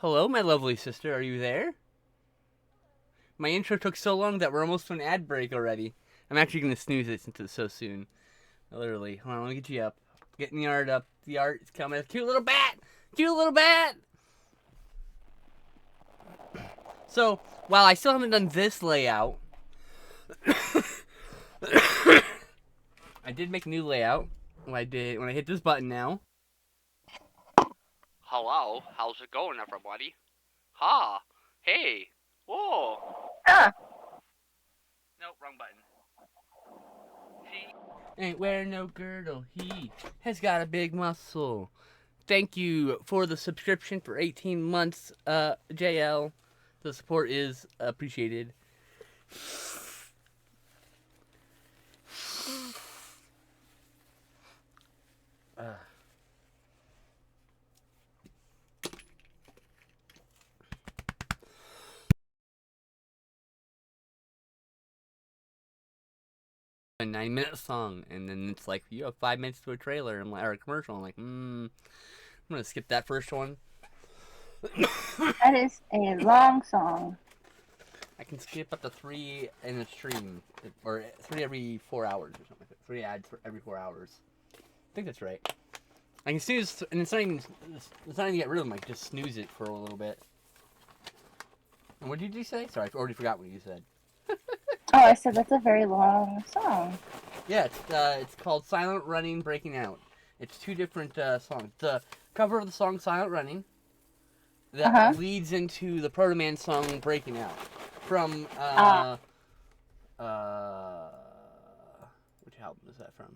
Hello, my lovely sister. Are you there? My intro took so long that we're almost to an ad break already. I'm actually gonna snooze it since it's so soon. Literally. Hold on, let me get you up. Getting the art up. The art is coming. Cute little bat! Cute little bat! So, while I still haven't done this layout, I did make a new layout. When I hit this button now. Hello, how's it going, everybody? Ha! Hey! Whoa! Ah, Nope, wrong button. She ain't wearing no girdle. He has got a big muscle. Thank you for the subscription for 18 months, JL. The support is appreciated. Uh, 9-minute song, and then it's like you have 5 minutes to a trailer and or a commercial. I'm like, I'm gonna skip that first one. that is a long song. I can skip up to 3 in a stream, or 3 every 4 hours or something like that. 3 ads for every 4 hours. I think that's right. I can snooze, and it's not even to get rid of them. I can just snooze it for a little bit. And what did you say? Sorry, I already forgot what you said. Oh, I said that's a very long song. Yeah, it's called Silent Running Breaking Out. It's 2 different songs. The cover of the song Silent Running that leads into the Proto Man song Breaking Out from which album is that from?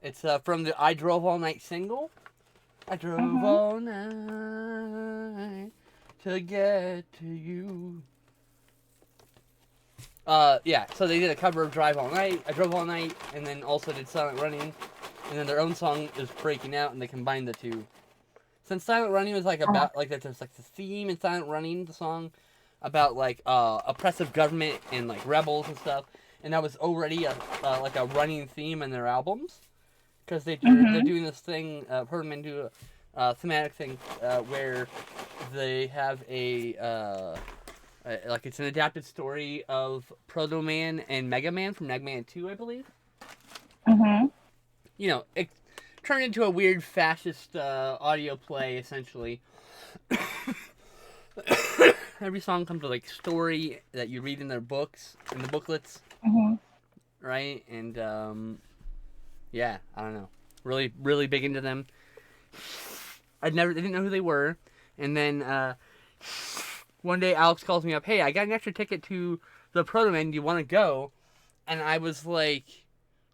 It's from the I Drove All Night single. I drove all night to get to you. Yeah, so they did a cover of Drive All Night, I Drove All Night, and then also did Silent Running, and then their own song is Breaking Out, and they combined the two. Since Silent Running was like about, like, there's like the theme in Silent Running, the song, about like oppressive government and like rebels and stuff, and that was already like a running theme in their albums, because they're doing this thing, Perlman do a thematic thing where they have like it's an adapted story of Proto Man and Mega Man from Mega Man 2, I believe. You know, it turned into a weird fascist audio play, essentially. Every song comes with like story that you read in their books, in the booklets, right? And yeah, I don't know, really, really big into them. I didn't know who they were, and then one day Alex calls me up, hey, I got an extra ticket to the Proto Men, do you want to go? And I was like,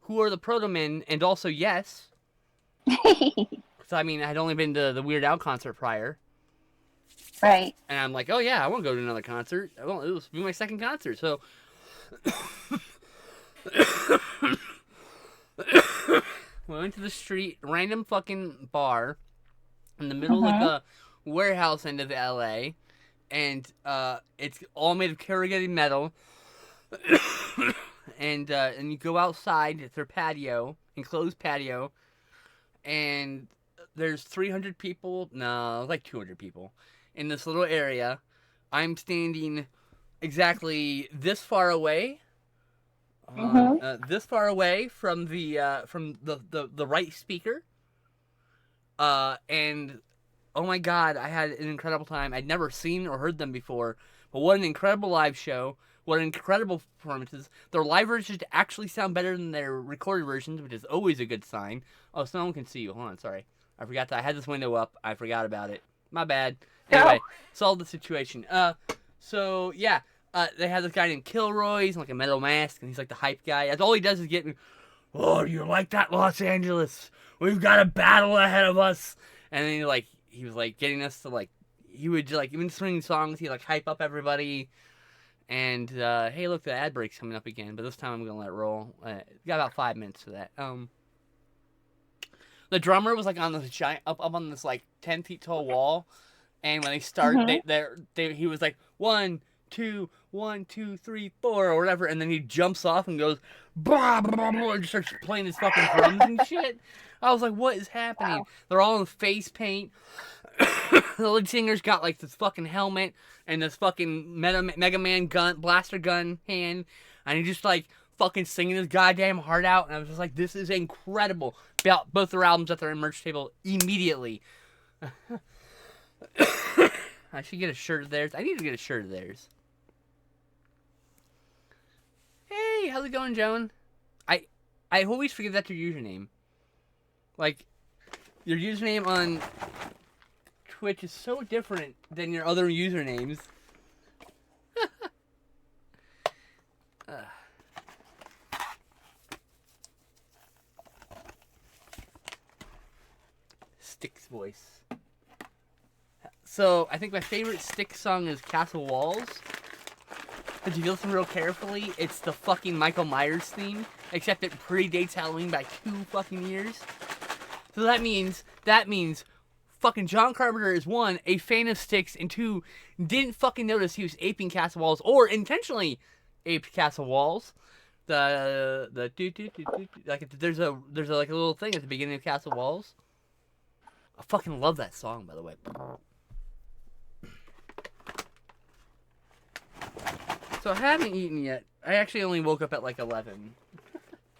who are the Proto Men? And also, yes. So, I mean, I had only been to the Weird Al concert prior. Right. And I'm like, oh yeah, I want to go to another concert. Well, it was be my second concert. So, we went to the street, random fucking bar in the middle of the warehouse end of LA. And it's all made of corrugated metal. And you go outside, it's their patio, enclosed patio, and there's 300 people, no, like 200 people in this little area. I'm standing exactly this far away, this far away from the right speaker, and oh my god, I had an incredible time. I'd never seen or heard them before, but what an incredible live show. What incredible performances. Their live versions actually sound better than their recorded versions, which is always a good sign. Oh, so no one can see you. Hold on, sorry. I forgot that I had this window up. I forgot about it. My bad. Anyway, solved the situation. So yeah, they have this guy named Kilroy. He's like a metal mask, and he's like the hype guy. That's all he does is get me. Oh, you like that, Los Angeles? We've got a battle ahead of us. And then he was like getting us to like, he would like, even swinging songs, he'd like hype up everybody. And hey, look, the ad break's coming up again, but this time I'm gonna let it roll. Got about 5 minutes for that. The drummer was like on this giant up on this like 10 feet tall wall, and when they start, he was like 1, 2, 1, 2, 3, 4, or whatever, and then he jumps off and goes, blah, blah, blah, and just starts playing his fucking drums and shit. I was like, what is happening? Wow. They're all in face paint. The lead singer's got like this fucking helmet and this fucking Mega Man gun, blaster gun hand, and he just like fucking singing his goddamn heart out. And I was just like, this is incredible. Both their albums at their merch table immediately. I should get a shirt of theirs. I need to get a shirt of theirs. Hey, how's it going, Joan? I always forget that's your username. Like, your username on Twitch is so different than your other usernames. Styx voice. So, I think my favorite Styx song is Castle Walls. But if you listen real carefully, it's the fucking Michael Myers theme, except it predates Halloween by 2 fucking years. So that means fucking John Carpenter is 1, a fan of Styx, and 2, didn't fucking notice he was aping Castle Walls, or intentionally aped Castle Walls. The like there's a like a little thing at the beginning of Castle Walls. I fucking love that song, by the way. So I haven't eaten yet. I actually only woke up at like 11.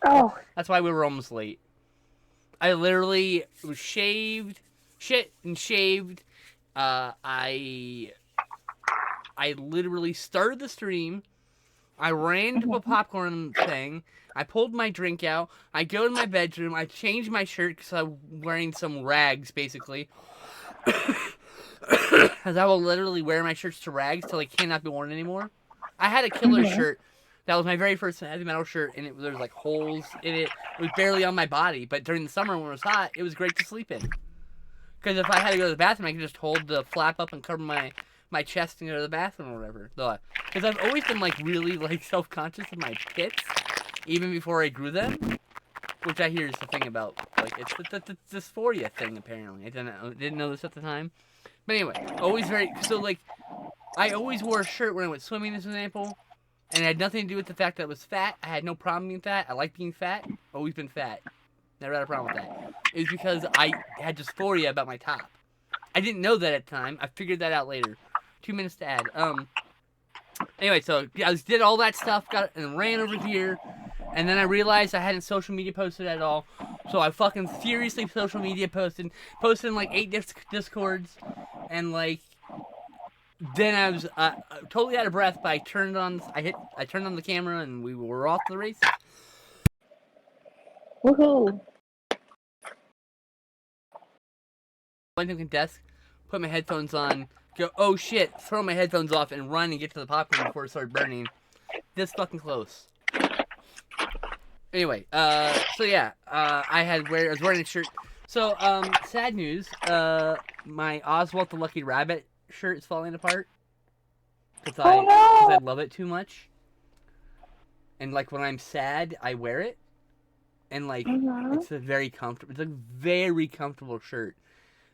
Oh. That's why we were almost late. I literally was shaved, shit and shaved. I literally started the stream. I ran to a popcorn thing. I pulled my drink out. I go to my bedroom. I changed my shirt because I'm wearing some rags, basically. Because I will literally wear my shirts to rags till they cannot be worn anymore. I had a killer shirt. That was my very first heavy metal shirt, and there was like holes in it. It was barely on my body, but during the summer when it was hot, it was great to sleep in. Because if I had to go to the bathroom, I could just hold the flap up and cover my chest and go to the bathroom or whatever. Because I've always been like really like self-conscious of my tits, even before I grew them. Which I hear is the thing about, like, it's the dysphoria thing, apparently. I didn't know this at the time. But anyway, always so like, I always wore a shirt when I went swimming, as an example. And it had nothing to do with the fact that I was fat. I had no problem being fat. I like being fat. Always been fat. Never had a problem with that. It was because I had dysphoria about my top. I didn't know that at the time. I figured that out later. 2 minutes to add. Anyway, so I did all that stuff, and ran over here. And then I realized I hadn't social media posted at all. So I fucking furiously social media posted in like 8 Discords. And like, then I was totally out of breath, but I turned on the camera and we were off to the races. Woohoo! Went to the desk, put my headphones on, go, oh shit, throw my headphones off and run and get to the popcorn before it started burning. This fucking close. Anyway, so yeah, I was wearing a shirt. So, sad news, my Oswald the Lucky Rabbit shirt is falling apart. Because I love it too much. And like when I'm sad, I wear it. And like, it's a very comfortable shirt.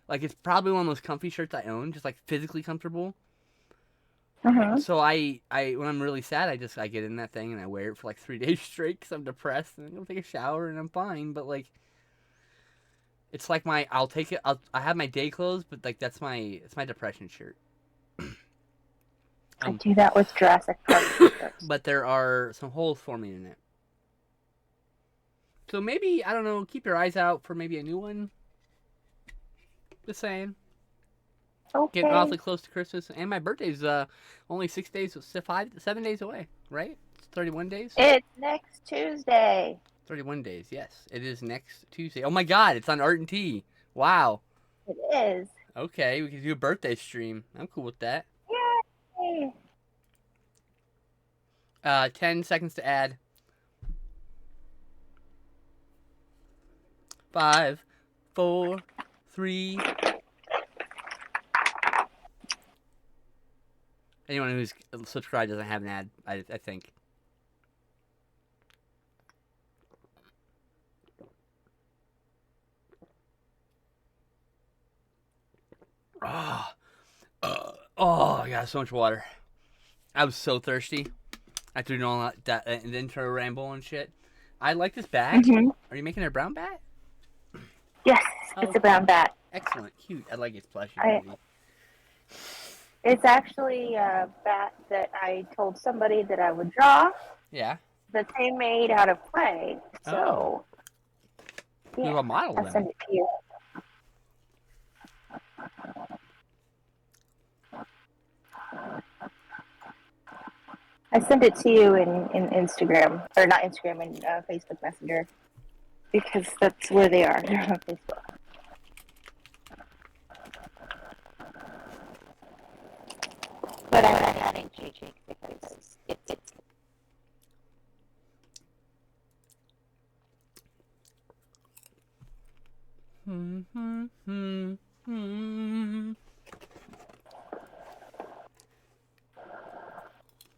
Like, it's probably one of the most comfy shirts I own, just like physically comfortable. So I when I'm really sad, I get in that thing and I wear it for like 3 days straight because I'm depressed, and I go take a shower and I'm fine. But like, it's like I have my day clothes, but like it's my depression shirt. I do that with Jurassic Park shirts. But there are some holes forming in it. So maybe, I don't know, keep your eyes out for maybe a new one. Just saying. Okay. Getting awfully close to Christmas, and my birthday's only 7 days away, right? It's 31 days? It's next Tuesday. 31 days, yes. It is next Tuesday. Oh my god, it's on Art and Tea. Wow. It is. Okay, we can do a birthday stream. I'm cool with that. Yay! 10 seconds to add. 5, 4, 3. Anyone who's subscribed doesn't have an ad, I think. Oh, I got so much water. I was so thirsty after doing all that intro ramble and shit. I like this bat. Mm-hmm. Are you making it a brown bat? Yes, Oh, it's a brown bat. excellent, cute. I like its plushie. It's actually a bat that I told somebody that I would draw Yeah. that they made out of clay. So, You have a model I'll then. send it to you. I sent it to you in Instagram, or not Instagram, in Facebook Messenger, because that's where they are. They're on Facebook. But I'm not adding JJ because it's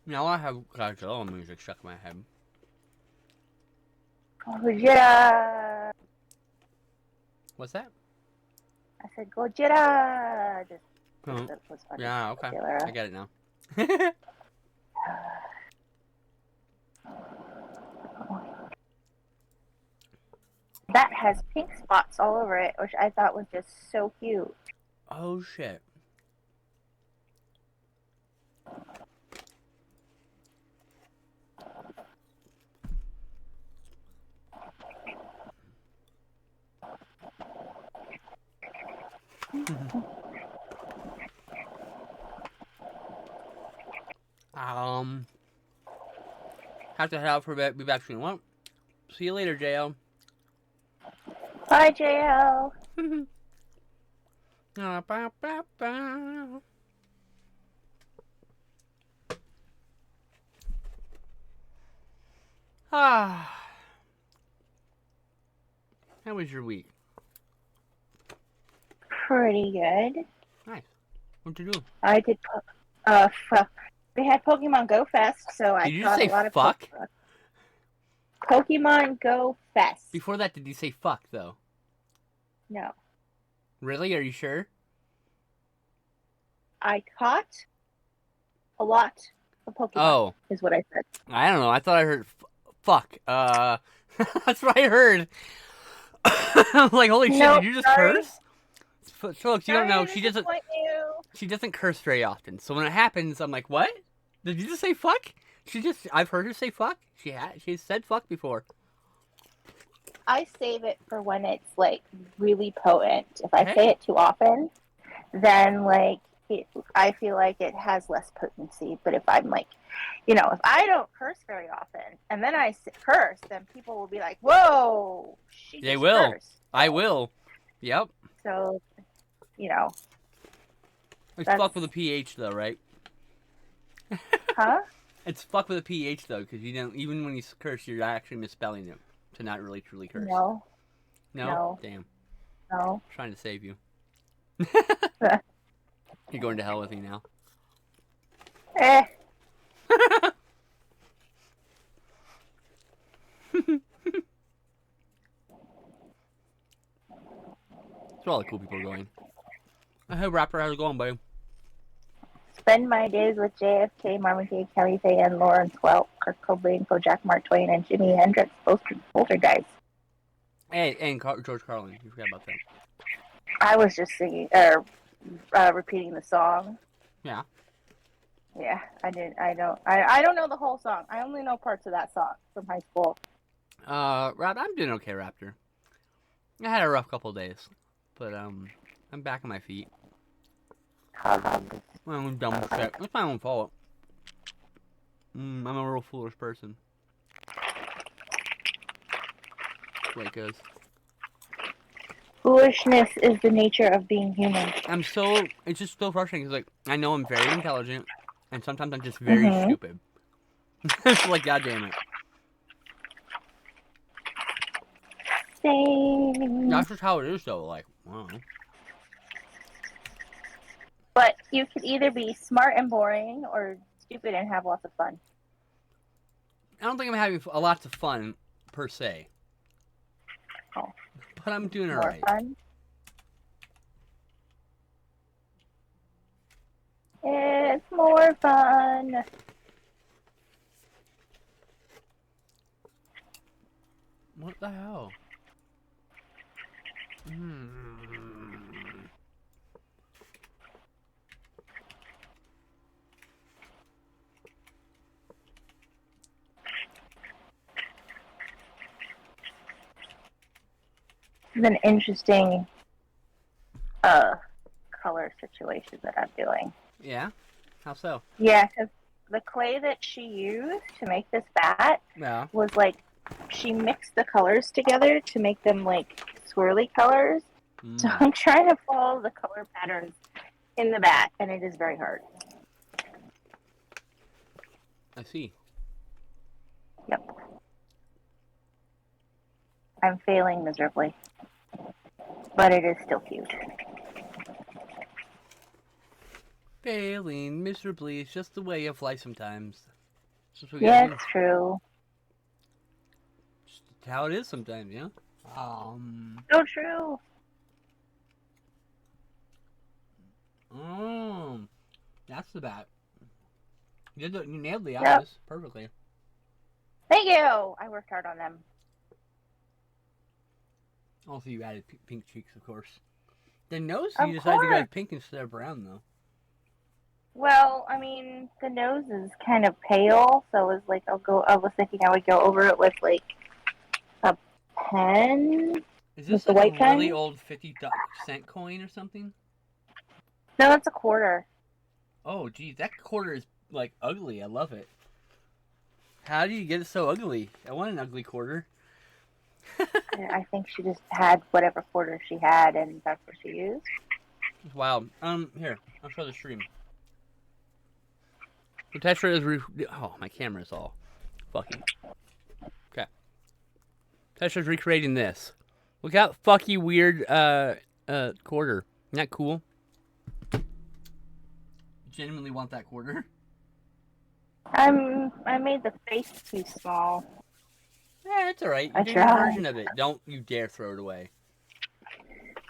Now I have Godzilla music stuck in my head. Gojira. What's that? I said Gojira. Just Oh. that was funny. Yeah, okay. Gojira. I get it now. That has pink spots all over it, which I thought was just so cute. Oh, shit. Have to head out for a bit. Be back soon. Well, see you later, JL. Bye, JL. Ah. How was your week? Pretty good. Nice. What'd you do? I did. We had Pokemon Go Fest, so I Did you caught say a lot of fuck? Pokemon Go Fest. Before that, did you say fuck, though? No, Really? Are you sure? I caught a lot of Pokemon. Oh. Is what I said. I don't know. I thought I heard fuck. That's what I heard. I'm like, holy shit, Nope, did you just sorry. curse? Folks, you don't know. She doesn't. disappoint you. She doesn't curse very often. So when it happens, I'm like, what? Did you just say fuck? I've heard her say fuck. She's said fuck before. I save it for when it's like really potent. If I Okay. say it too often, then like I feel like it has less potency. But if I'm like, if I don't curse very often and then I curse, then people will be like, "Whoa, she They just will. cursed." I will. Yep. So, It's That's- fuck with a PH though, right? huh? It's fuck with a PH though, because you don't. Even when you curse, you're actually misspelling it to not really truly curse. No, No? No. Damn. no. Trying to save you. You're going to hell with me now. Eh. That's where all the cool people are going. Hey, Rapper, how's it going, buddy? Spend my days with JFK, Marvin Gaye, Kelly Faye, and Lawrence Welk, Kurt Cobain, Kojak Mark Twain, and Jimi Hendrix, both older guys. Hey, and George Carlin. You forgot about that. I was just singing, repeating the song. Yeah. Yeah, I don't know the whole song. I only know parts of that song from high school. Rap, I'm doing okay, Raptor. I had a rough couple of days, but I'm back on my feet. My own dumb shit. It's my own fault. I'm a real foolish person. That's the way it goes. Foolishness is the nature of being human. It's just so frustrating because, like, I know I'm very intelligent, and sometimes I'm just very stupid. It's like, goddamn it. Same. That's just how it is, though. Like, I don't know. But you could either be smart and boring or stupid and have lots of fun. I don't think I'm having a lots of fun, per se. Oh. But I'm doing More alright. fun. it's more fun. What the hell? Hmm. It's an interesting color situation that I'm doing. Yeah? How so? Yeah, because the clay that she used to make this bat Yeah. was like she mixed the colors together to make them like swirly colors. So I'm trying to follow the color patterns in the bat, and it is very hard. I see. Yep. I'm failing miserably, but it is still cute. Failing miserably is just the way of life sometimes. Yeah, it's true. Just how it is sometimes, you know? So true. That's the bat. You nailed the eyes Yep. perfectly. Thank you. I worked hard on them. Also, you added pink cheeks, of course. The nose, Of you decided to go course. with pink instead of brown, though. Well, I mean, the nose is kind of pale, so I was like, I was thinking I would go over it with like a pen. Is With this the like white a really pen? old 50-cent coin or something? No, that's a quarter. Oh, geez, that quarter is like ugly. I love it. How do you get it so ugly? I want an ugly quarter. I think she just had whatever quarter she had, and that's what she used. It's wild. Here, I'll show the stream. So Tetra is oh, my camera's all fucky. Okay. Tetra's recreating this. Look how fucky weird quarter. Isn't that cool? Genuinely want that quarter. I made the face too small. Yeah, it's alright. I You did your tried. version of it. Don't you dare throw it away.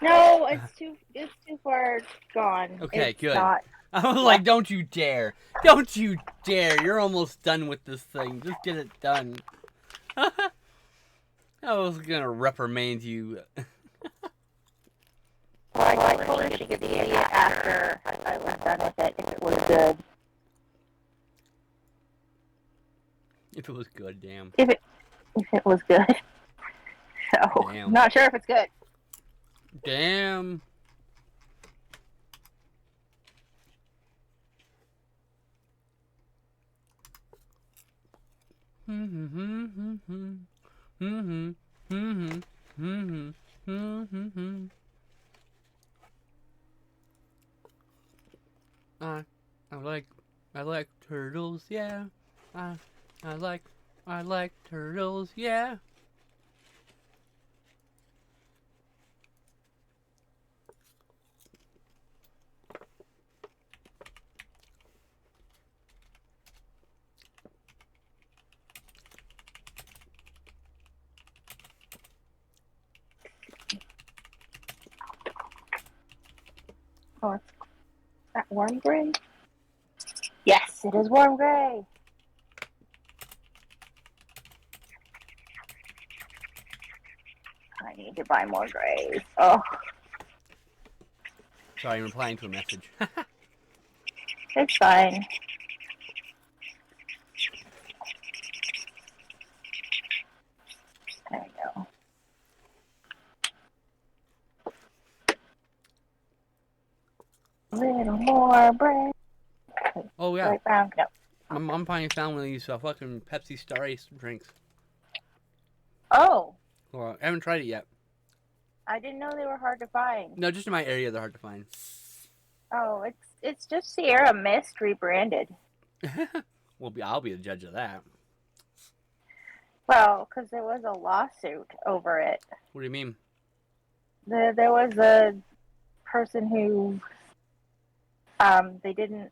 No, it's too far gone. Okay, it's good. Not. I was like, don't you dare. Don't you dare. You're almost done with this thing. Just get it done. I was gonna reprimand you. Well, I told her she could see it after I was done with it if it was good. If it was good, damn. If it was good. So, Damn. I'm not sure if it's good. Damn. I like turtles, yeah. I like turtles, yeah. Oh, it's that warm gray? Yes, it is warm gray. I need to buy more grays. Oh, Sorry, I'm replying to a message. it's fine. There we go. A little more bread. Oh, yeah. Right brown? No. My mom finally found one of these fucking Pepsi Star Ace drinks. Oh, Well, I haven't tried it yet. I didn't know they were hard to find. No, just in my area, they're hard to find. Oh, it's just Sierra Mist rebranded. Well, I'll be the judge of that. Well, because there was a lawsuit over it. What do you mean? There was a person who they didn't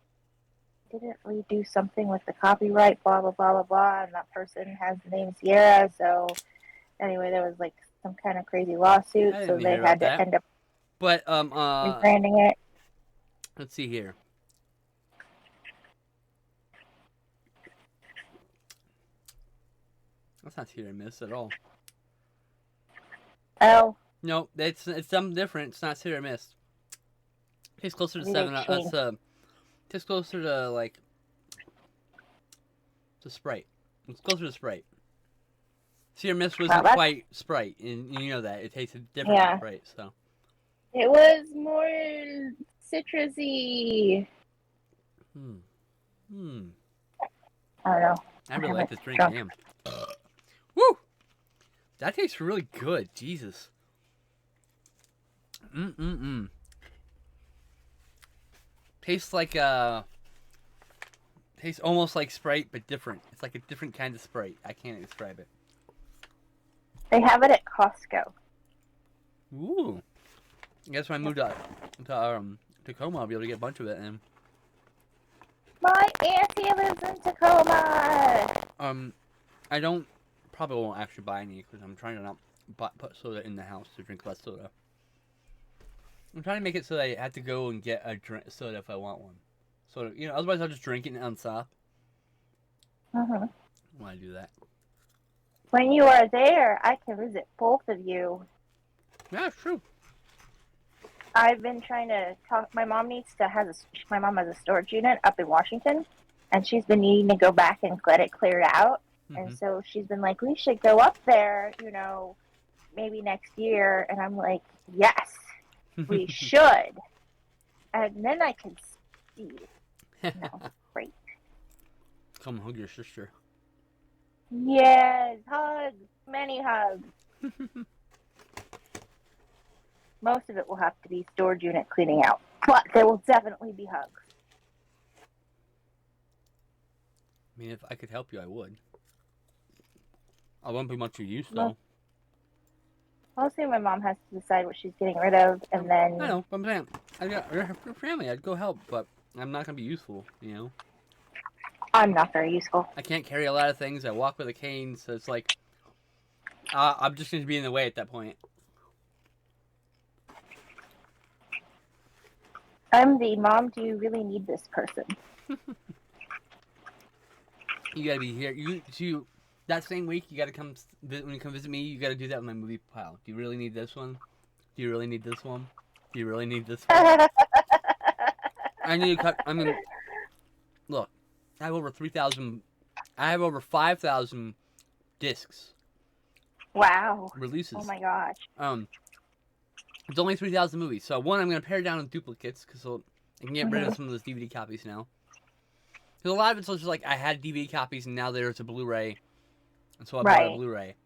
redo something with the copyright, blah blah blah blah blah, and that person has the name Sierra. So anyway, there was like some kind of crazy lawsuit, I so didn't they hear had about to that. end up But rebranding it. let's see here. That's not hit or miss at all. Oh, No, it's something different. It's not hit or miss. Tastes closer to Maybe 7 they Up. changed. Tastes closer to like to Sprite. It's closer to Sprite. Hit or miss wow, wasn't that's quite Sprite, and you know that it tasted different than yeah. Sprite. So. It was more citrusy. Hmm. Hmm. I don't know. I I really like haven't this drink. drunk. Damn. Woo! That tastes really good. Jesus. Mm. Tastes like tastes almost like Sprite, but different. It's like a different kind of Sprite. I can't describe it. They have it at Costco. Ooh. I guess when I moved to Tacoma, I'll be able to get a bunch of it. And My auntie lives in Tacoma. I don't probably won't actually buy any because I'm trying to not put soda in the house to drink less soda. I'm trying to make it so that I have to go and get a soda if I want one. So otherwise I'll just drink it and stop. Mm-hmm. Why do that? When you are there, I can visit both of you. Yeah, it's true. I've been trying to talk. My mom my mom has a storage unit up in Washington, and she's been needing to go back and let it clear out. And so she's been like, we should go up there, maybe next year. And I'm like, yes, we should. And then I can see. Great. Come hug your sister. Yes, hugs, many hugs. Most of it will have to be storage unit cleaning out, but there will definitely be hugs. I mean, if I could help you, I would. I won't be much use, though. Mostly my mom has to decide what she's getting rid of, and then... I know, but I'm saying, I got her family, I'd go help, but I'm not going to be useful, I'm not very useful. I can't carry a lot of things, I walk with a cane, so it's like, I'm just going to be in the way at that point. I'm the mom, do you really need this person? You gotta be here. That same week, you gotta come when you come visit me. You gotta do that with my movie pile. Do you really need this one? Do you really need this one? Do you really need this one? I need to cut. I mean, look, I have over 3,000. I have over 5,000 discs. Wow. Releases. Oh my gosh. It's only 3,000 movies. So one, I'm gonna pare down in duplicates because I can get rid of some of those DVD copies now. Because a lot of it's just like I had DVD copies and now there's a Blu-ray, and so I bought a Blu-ray.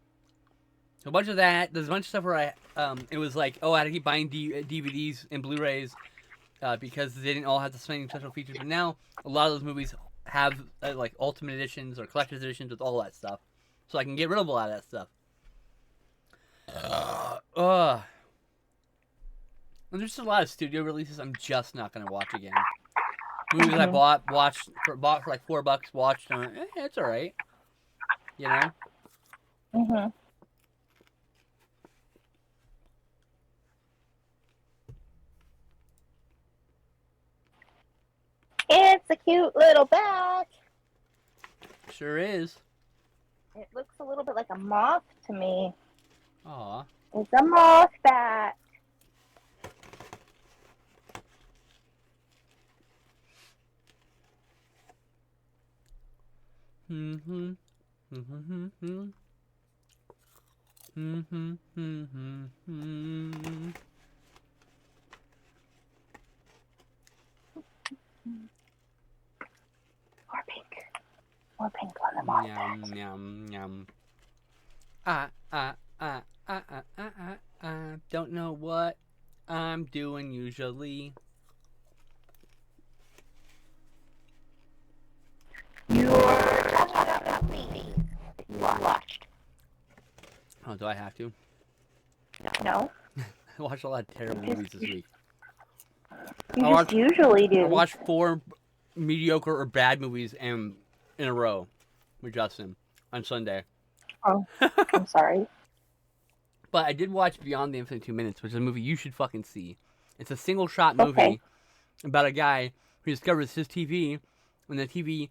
So a bunch of that. There's a bunch of stuff where it was like, I had to keep buying DVDs and Blu-rays because they didn't all have the same special features. But now a lot of those movies have like Ultimate Editions or Collector's Editions with all that stuff, so I can get rid of a lot of that stuff. And there's just a lot of studio releases I'm just not gonna watch again. Movies I bought for like $4, watched, it's alright. Mm-hmm. It's a cute little bat. Sure is. It looks a little bit like a moth to me. Aw. It's a moth bat. More pink on the moth bat. Yum, yum. Don't know what I'm doing usually. You're talking about movies that you watched. Oh, do I have to? No? I watched a lot of terrible movies this week. You usually do. I watched 4 mediocre or bad movies in a row with Justin on Sunday. Oh, I'm sorry. But I did watch Beyond the Infinite 2 Minutes, which is a movie you should fucking see. It's a single-shot movie about a guy who discovers his TV, and the TV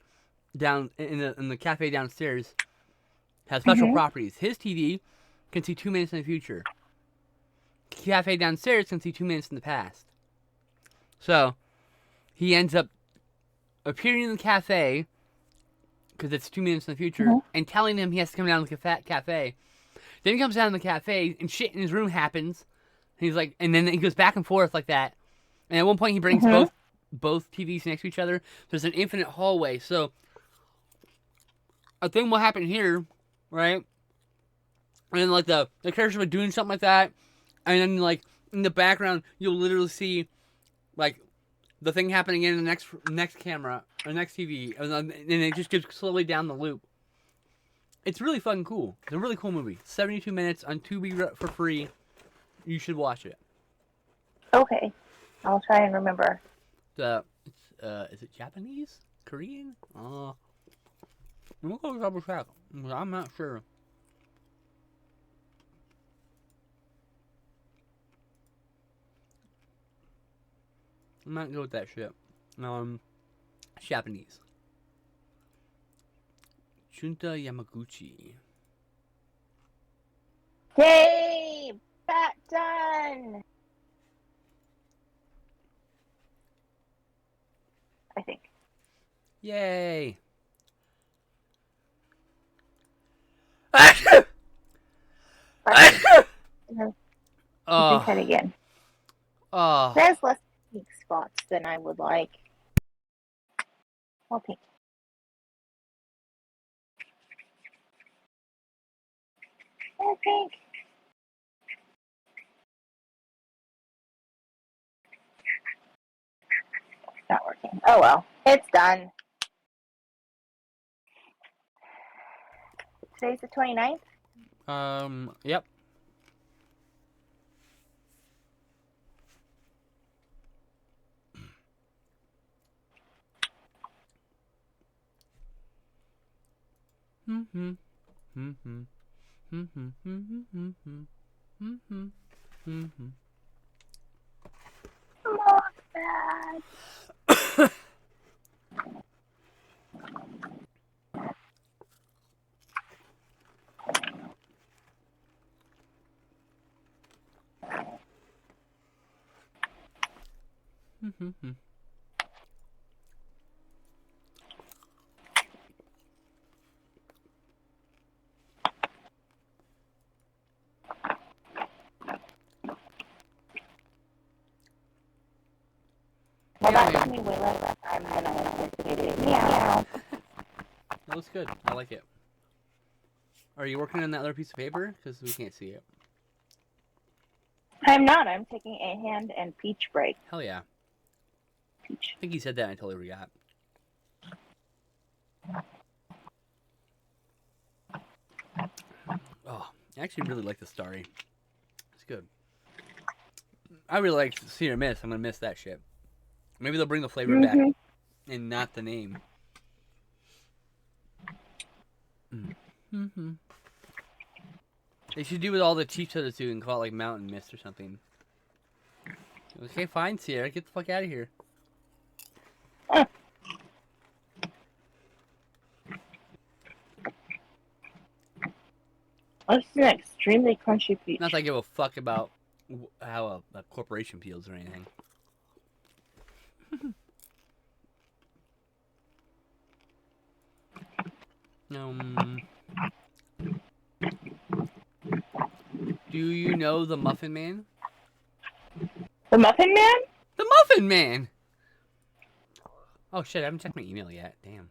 down in the cafe downstairs has special properties. His TV can see 2 minutes in the future. Cafe downstairs can see 2 minutes in the past. So, he ends up appearing in the cafe, because it's 2 minutes in the future, and telling him he has to come down to the cafe. Then he comes down to the cafe, and shit in his room happens. And he's like, and then he goes back and forth like that. And at one point, he brings both TVs next to each other. There's an infinite hallway. So, a thing will happen here, right? And then, like, the characters are doing something like that. And then, like, in the background, you'll literally see, like, the thing happening in the next camera, or next TV. And it just goes slowly down the loop. It's really fucking cool. It's a really cool movie. 72 minutes on Tubi for free. You should watch it. Okay. I'll try and remember. Is it Japanese? Korean? I'm gonna go double check. I'm not sure. I'm not good with that shit. Japanese. Junta Yamaguchi. Yay! Bat done! I think. Yay! You can cut again. Oh. There's less pink spots than I would like. More pink. More pink. Not working. Oh well. It's done. Today's the 29th? Yep. Not bad. Well, that got me way less time than I anticipated. Meow. That looks good. I like it. Are you working on that other piece of paper? Because we can't see it. I'm not. I'm taking a hand and peach break. Hell yeah. Peach. I think you said that and I totally forgot. Oh, I actually really like the Starry. It's good. I really like See or Miss. I'm going to miss that shit. Maybe they'll bring the flavor back and not the name. They should do with all the cheap sodas too and call it like Mountain Mist or something. Okay, fine, Sierra. Get the fuck out of here. This is an extremely crunchy peach. Not that I give a fuck about how a corporation feels or anything. Do you know the Muffin Man? The Muffin Man? The Muffin Man! Oh shit, I haven't checked my email yet. Damn.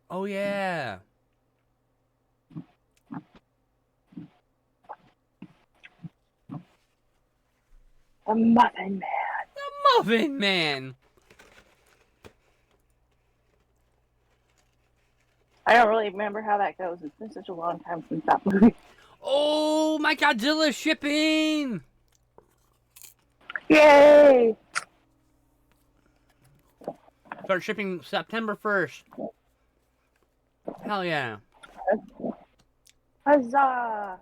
Oh yeah. The Muffin Man. The Muffin Man! I don't really remember how that goes. It's been such a long time since that movie. Oh, my Godzilla shipping! Yay! Start shipping September 1st. Hell yeah. Huzzah!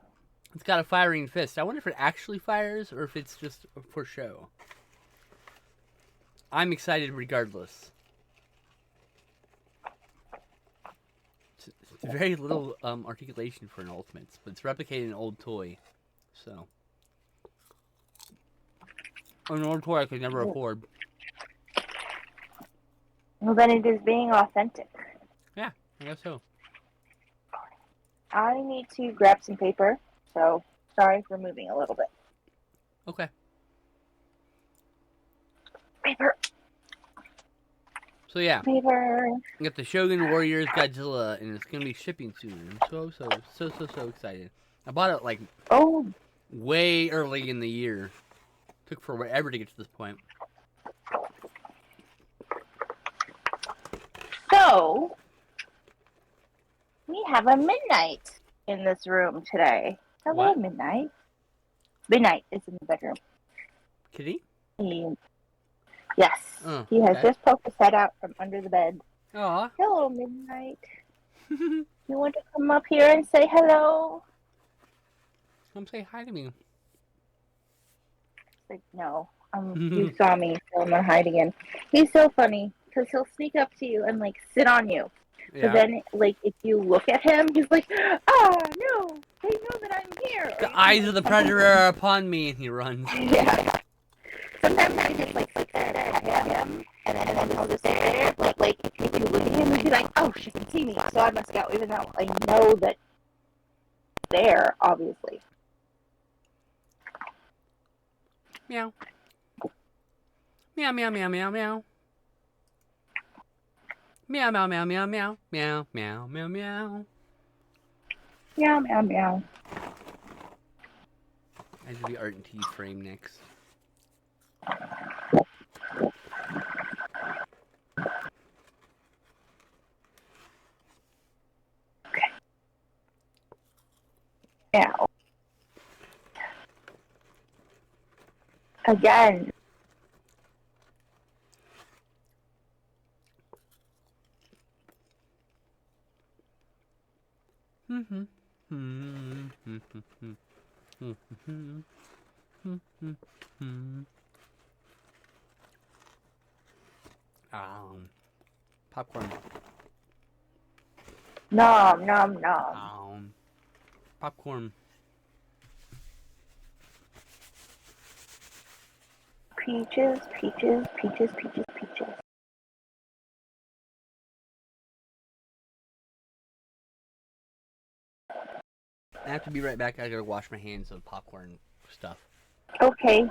It's got a firing fist. I wonder if it actually fires or if it's just for show. I'm excited regardless. very little articulation for an Ultimates, but it's replicating an old toy. So. An old toy I could never afford. Well, then it is being authentic. Yeah, I guess so. I need to grab some paper, so sorry for moving a little bit. Okay. Paper. So yeah, Paper. we got the Shogun Warriors Godzilla, and it's gonna be shipping soon. I'm so excited. I bought it like way early in the year. Took forever to get to this point. So, we have a Midnight in this room today. Hello, What? Midnight. Midnight is in the bedroom. Kitty? Yes. He has okay. just poked his head out from under the bed. Aw. Hello, Midnight. You want to come up here and say hello? Come say hi to me. Like, no. You saw me, so I'm gonna hide again. He's so funny because he'll sneak up to you and like sit on you. Yeah. So then, like, if you look at him, he's like, "Ah, no, they know that I'm here." The eyes of the predator are upon me, and he runs. Yeah. Sometimes I just like sit there and I him, and then he'll just stay there. Like if you look at him, he'll be like, "Oh, she can see me," so I must go, even though I know that there, obviously. Meow. Meow, meow, meow, meow, meow. Meow, meow, meow, meow, meow. Meow, meow, meow, meow. Meow, meow, meow. I do the art and tea frame next. Meow. Again. Popcorn. Nom, nom, nom. Popcorn. Peaches, peaches, peaches, peaches, peaches. I have to be right back. I gotta wash my hands of popcorn stuff. Okay.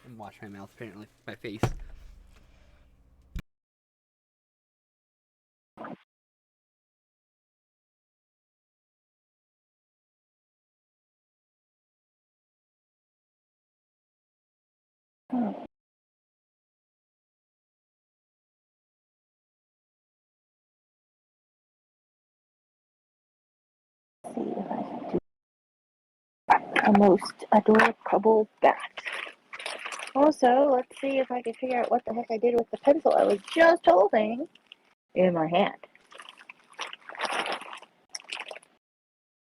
And wash my mouth, apparently. My face. See if I can do a most adorable bat. Also, let's see if I can figure out what the heck I did with the pencil I was just holding in my hand.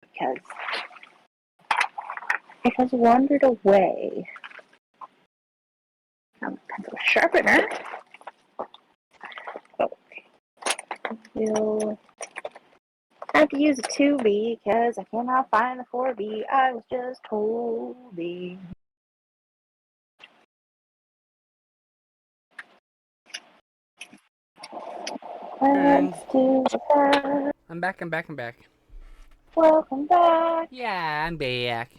Because it has wandered away. Pencil sharpener. Oh, you'll have to use a 2B because I cannot find the 4B I was just holding. Let's do that. I'm back. Welcome back. Yeah, I'm back.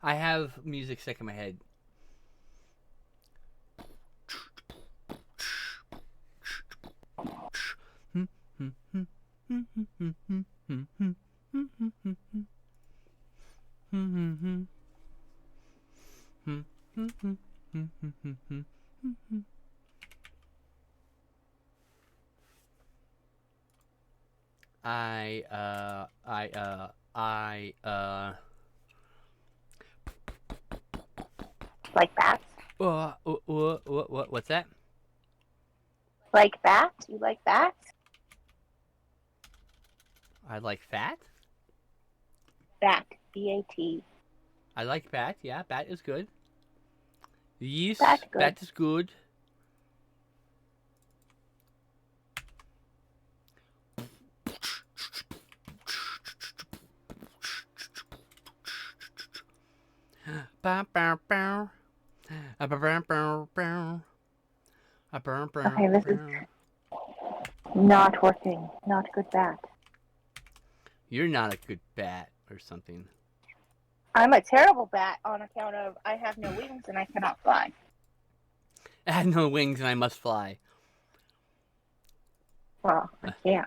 I have music stuck in my head. I Like bats? what's that? Like bats? You like bats? I like fat. Bat. B-A-T. I like bat. Yeah, bat is good. Yes, Bat good. bat is good. Okay, this is not working. Not good bat. You're not a good bat or something. I'm a terrible bat on account of I have no wings and I cannot fly. I have no wings and I must fly. Well, I can't.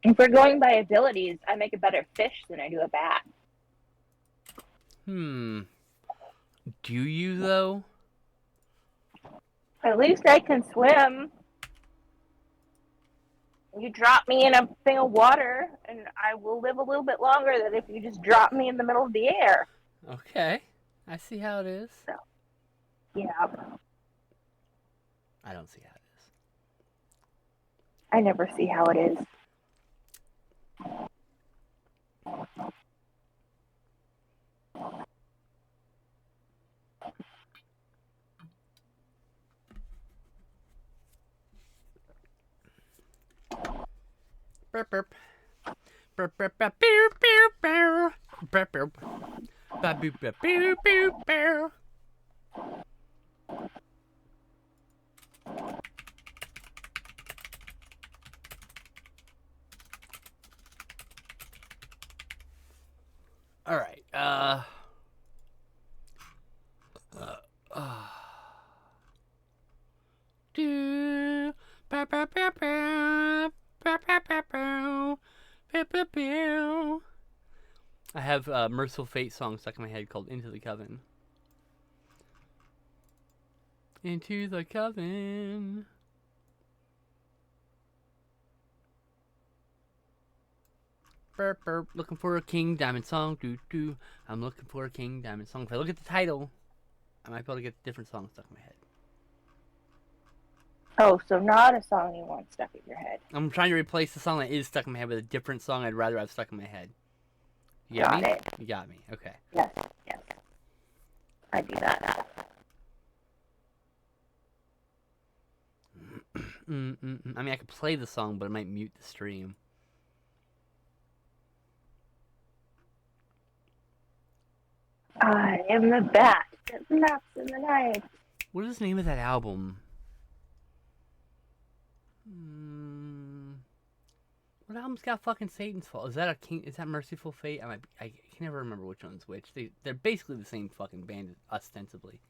If we're going by abilities, I make a better fish than I do a bat. Do you though? At least I can swim. You drop me in a thing of water, and I will live a little bit longer than if you just drop me in the middle of the air. Okay, I see how it is. So, yeah. I don't see how it is. I never see how it is. Burp burp. Burp burp burp beer beer beer. Burp burp. Ba boop ba beer beer beer. All right. Do. Ba ba ba ba. Ba ba ba ba. Ba ba ba. I have a Merciful Fate song stuck in my head called Into the Coven. Into the Coven. Burp, burp. Looking for a King Diamond song. Doo doo. I'm looking for a King Diamond song. If I look at the title, I might be able to get a different song stuck in my head. Oh, so not a song you want stuck in your head. I'm trying to replace the song that is stuck in my head with a different song I'd rather have stuck in my head. You got me? It. You got me. Okay. Yes, yes. I do that. I mean, I could play the song, but it might mute the stream. I am the bat that naps in the night. What is the name of that album? What album's got fucking Satan's Fall? Is that a King? Is that Merciful Fate? I can never remember which one's which. They're basically the same fucking band, ostensibly.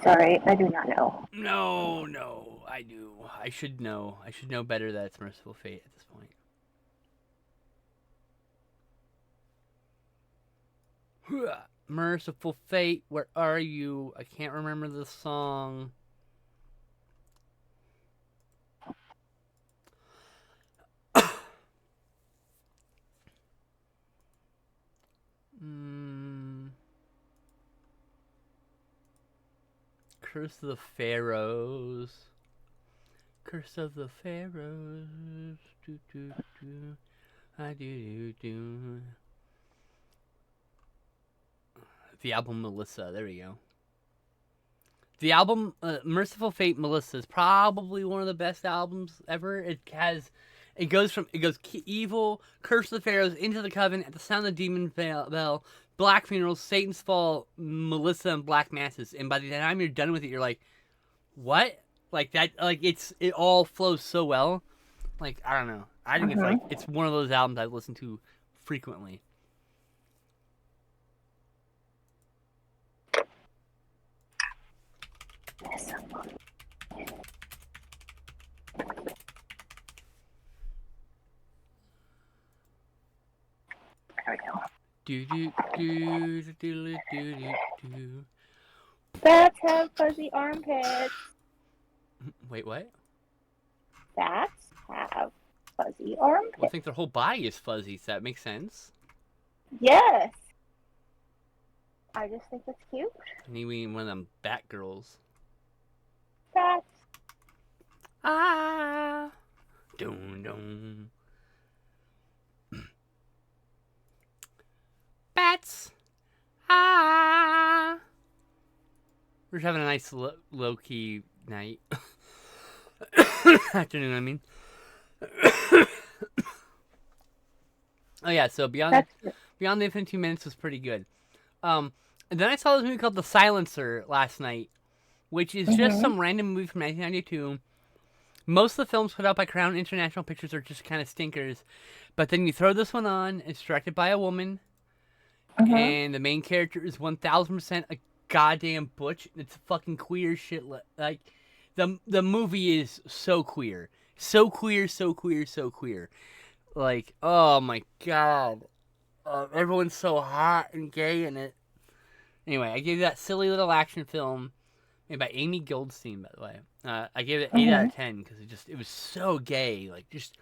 Sorry, I do not know. No, I do. I should know. I should know better that it's Merciful Fate at this point. Merciful Fate, where are you? I can't remember the song. Curse of the Pharaohs. Curse of the Pharaohs. Do do do. I do do. The album Melissa. There we go. The album Merciful Fate Melissa is probably one of the best albums ever. It goes Evil, Curse of the Pharaohs, Into the Coven, At the Sound of the Demon Bell, Black Funerals, Satan's Fall, Melissa, and Black Masses. And by the time you're done with it, you're like, what? Like that? Like it all flows so well. Like I don't know. I think it's one of those albums I listen to frequently. There we go. Do do do do do do do do. Bats have fuzzy armpits. Wait, what? Bats have fuzzy Well, I armpits. think their whole body is fuzzy, so that makes sense. Yes. I just think it's cute. Maybe one of them bat girls. Bats. Ah! Dun dun. Bats! Ah! We're just having a nice low-key night. Afternoon, I mean. Oh yeah, so Beyond the Infinite 2 Minutes was pretty good. And then I saw this movie called The Silencer last night, which is just some random movie from 1992. Most of the films put out by Crown International Pictures are just kind of stinkers. But then you throw this one on, it's directed by a woman, and the main character is 1000% a goddamn butch. It's fucking queer shit. Like, the movie is so queer. So queer, so queer, so queer. Like, oh my god. Everyone's so hot and gay in it. Anyway, I gave that silly little action film, made by Amy Goldstein, by the way. I gave it 8 out of 10 because it was so gay, like just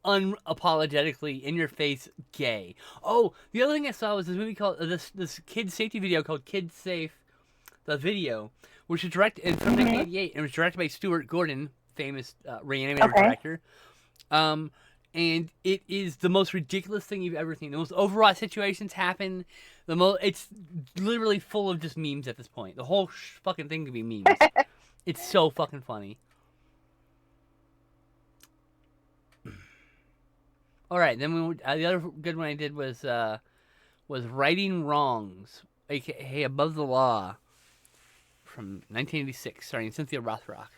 unapologetically in your face gay. Oh, the other thing I saw was this movie called this kid safety video called Kid Safe, the video, which was directed in 1988 and was directed by Stuart Gordon, famous Reanimator director. And it is the most ridiculous thing you've ever seen. The most overwrought situations happen. It's literally full of just memes at this point. The whole fucking thing could be memes. It's so fucking funny. All right, then the other good one I did was Righting Wrongs, aka Above the Law, from 1986, starring Cynthia Rothrock.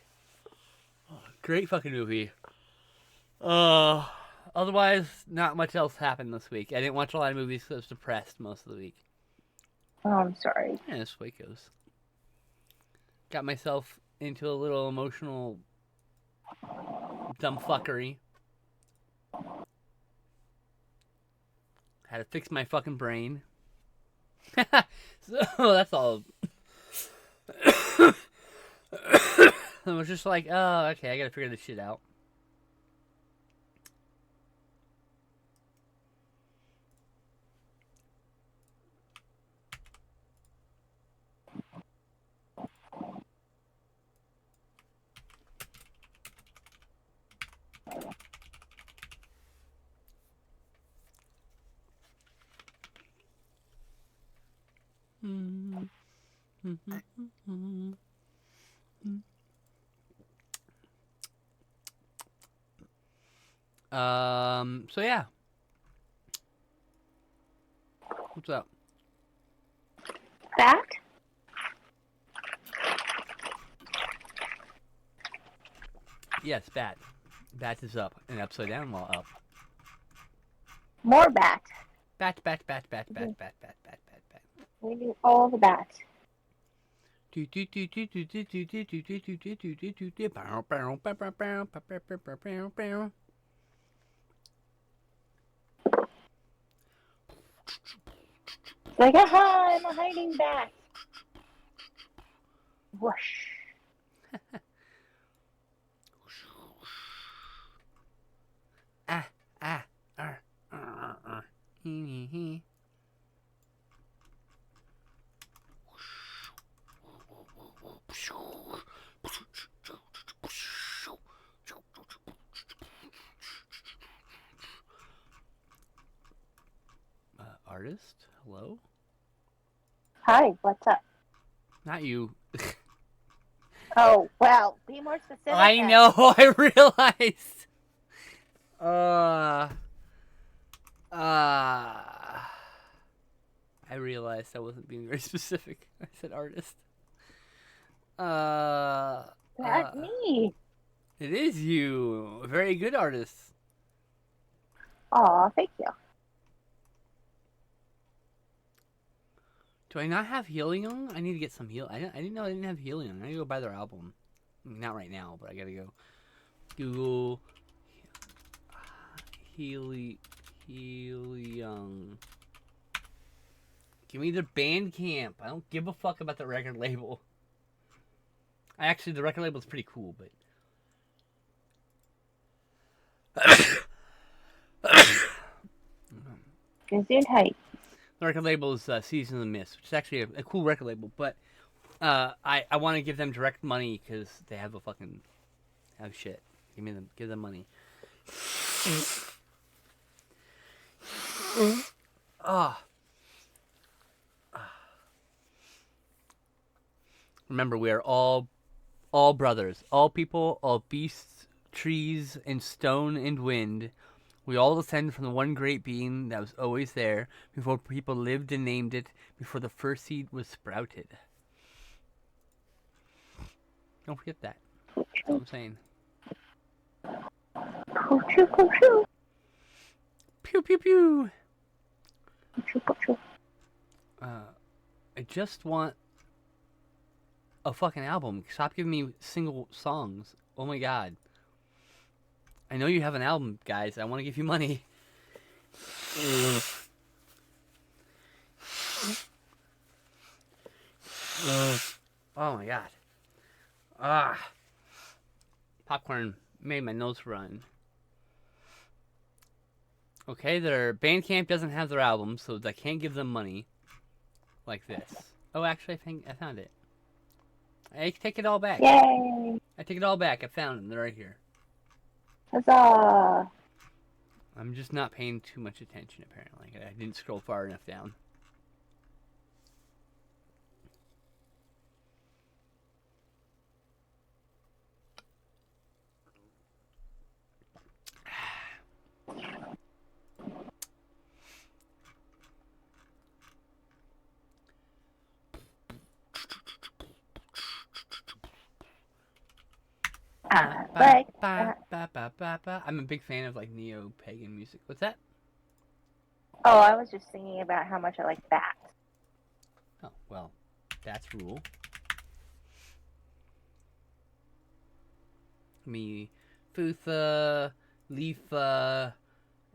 Oh, great fucking movie. Otherwise, not much else happened this week. I didn't watch a lot of movies because I was depressed most of the week. Oh, I'm sorry. Yeah, this way it goes. Got myself into a little emotional dumb fuckery. Had to fix my fucking brain. So that's all. I was just like, oh, okay, I gotta figure this shit out. So yeah. What's up? Bat? Yes, bat. Bat is up and upside down while up. More bat. Bat, bat, bat, bat, bat, bat, bat, bat, bat, bat. We do all the bats. It's like, aha, I'm a hiding bat. Whoosh. Artist? Hello? Hi, what's up? Not you. Oh, well, be more specific. I know, I realized. I realized I wasn't being very specific. I said artist. That's me. It is you. A very good artist. Aw, thank you. Do I not have Helium? I need to get some I didn't know I didn't have Helium. I need to go buy their album. I mean, not right now, but I gotta go. Google Helium Give me their Bandcamp. I don't give a fuck about the record label. Actually, the record label is pretty cool, but... Gesundheit. The record label is Season of the Mist, which is actually a cool record label, but I want to give them direct money because they have have shit. Give them money. Remember, we are all brothers, all people, all beasts, trees, and stone and wind. We all descend from the one great being that was always there before people lived and named it, before the first seed was sprouted. Don't forget that. That's what I'm saying. Pew, pew, pew. I just want a fucking album. Stop giving me single songs. Oh my god. I know you have an album, guys. I want to give you money. Oh my god. Popcorn made my nose run. Okay, their Bandcamp doesn't have their album, so I can't give them money. Like this. Oh, actually, I think I found it. I take it all back. Yay! I take it all back. I found them. They're right here. Huzzah! I'm just not paying too much attention, apparently. I didn't scroll far enough down. I'm a big fan of like neo-pagan music. What's that? Oh, I was just thinking about how much I like that. Oh, well, that's rule. Me, Futha, Leafa,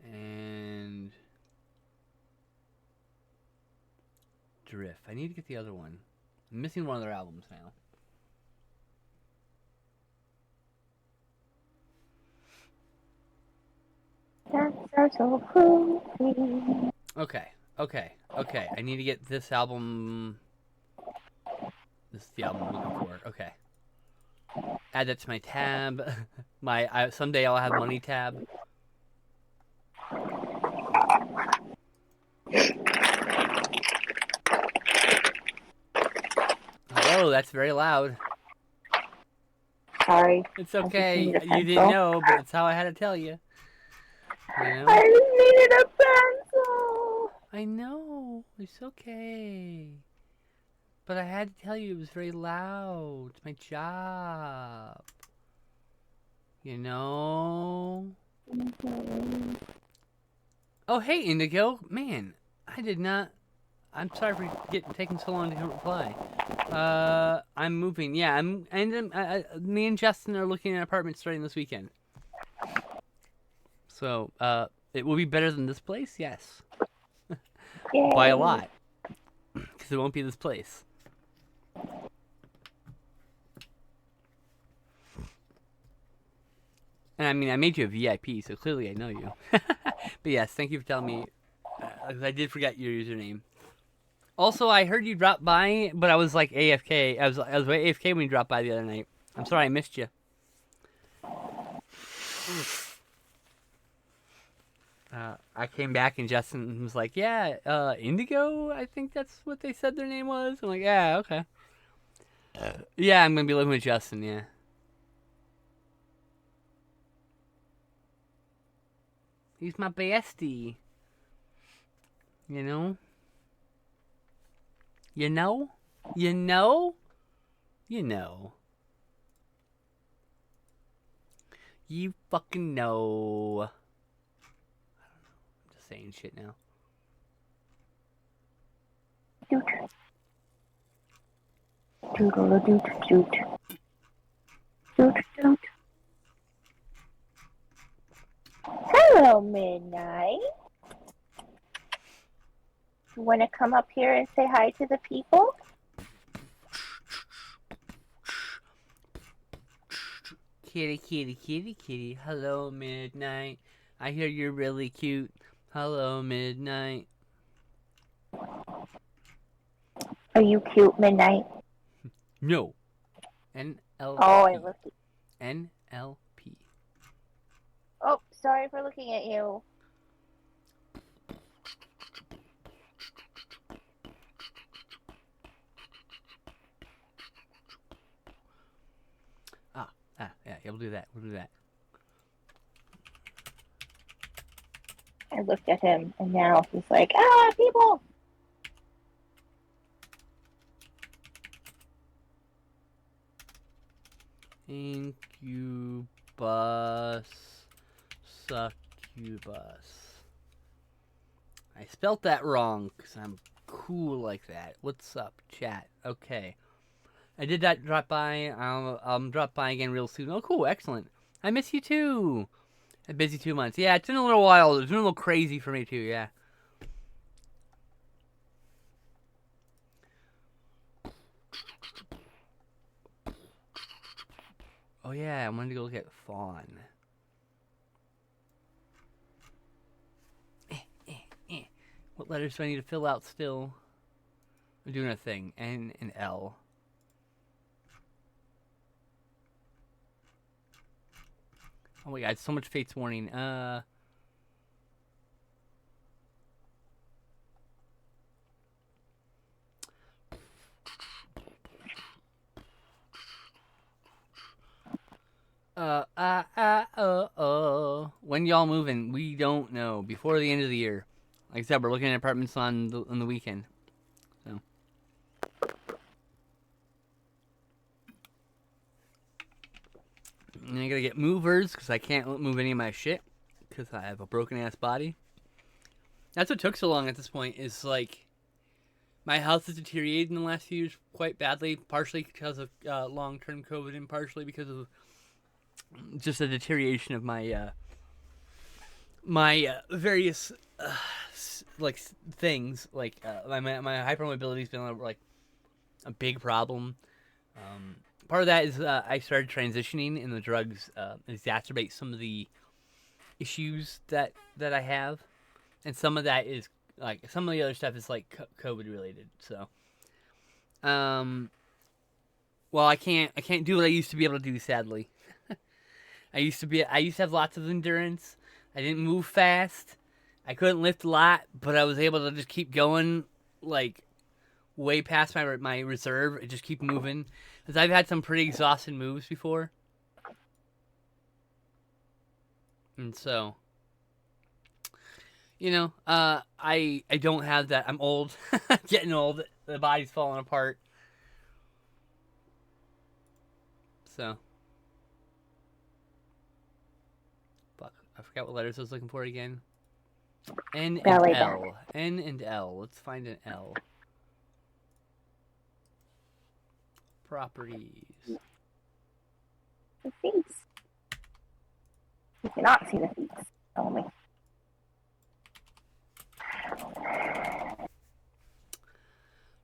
and Drift. I need to get the other one. I'm missing one of their albums now. That's so cool. Okay. I need to get this album. This is the album I'm looking for. Okay. Add that to my tab. Someday I'll have money tab. Oh, that's very loud. Sorry. It's okay. You didn't know, but that's how I had to tell you. You know? I needed a pencil. I know. It's okay. But I had to tell you it was very loud. It's my job. You know? Mm-hmm. Oh, hey, Indigo. Man, I did not... I'm sorry for taking so long to reply. I'm moving. Yeah, me and Justin are looking at apartments starting this weekend. So, it will be better than this place? Yes. By a lot. Because it won't be this place. And I mean, I made you a VIP, so clearly I know you. But yes, thank you for telling me. I did forget your username. Also, I heard you drop by, but I was like AFK. I was AFK when you dropped by the other night. I'm sorry I missed you. I came back and Justin was like, yeah, Indigo, I think that's what they said their name was. I'm like, yeah, okay. Yeah, I'm going to be living with Justin, yeah. He's my bestie. You know? You know? You know? You know. You fucking know. I'm just saying shit now. Doot. Doodle doot doot. Doot doot. Hello, Midnight. You want to come up here and say hi to the people? Kitty, kitty, kitty, kitty. Hello, Midnight. I hear you're really cute. Hello, Midnight. Are you cute, Midnight? No. NLP. Oh, I looked. NLP. Oh, sorry for looking at you. Yeah, we'll do that. We'll do that. I looked at him, and now he's like, people! Incubus. Succubus. I spelt that wrong because I'm cool like that. What's up, chat? Okay. I did that drop by. I'll drop by again real soon. Oh, cool. Excellent. I miss you too. A busy 2 months. Yeah, it's been a little while. It's been a little crazy for me too, yeah. Oh yeah, I wanted to go look at Fawn. What letters do I need to fill out still? I'm doing a thing. N and L. Oh my god, so much Fate's Warning. When y'all moving? We don't know. Before the end of the year. Like I said, we're looking at apartments on the weekend. So. And I gotta get movers because I can't move any of my shit because I have a broken ass body. That's what took so long at this point. Is like my health has deteriorated in the last few years quite badly, partially because of long-term COVID and partially because of just a deterioration of my various like things. Like my hypermobility's been like a big problem. Part of that is I started transitioning, and the drugs exacerbate some of the issues that I have, and some of that is like some of the other stuff is like COVID related. So, well, I can't do what I used to be able to do. Sadly, I used to have lots of endurance. I didn't move fast. I couldn't lift a lot, but I was able to just keep going, like way past my reserve and just keep moving. Because I've had some pretty exhausting moves before. And so, you know, I don't have that. I'm old. Getting old. The body's falling apart. So. Fuck. I forgot what letters I was looking for again. N and L. N and L. Let's find an L. Properties. The feast. You cannot see the feast. Tell me.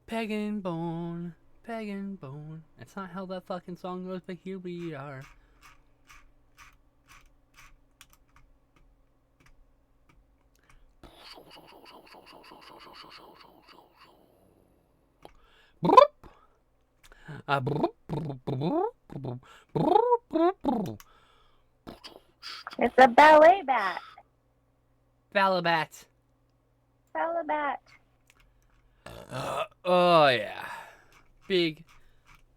Pagan bone. Pagan bone. That's not how that fucking song goes, but here we are. It's a ballet bat. Balabat. Balabat. Oh yeah. Big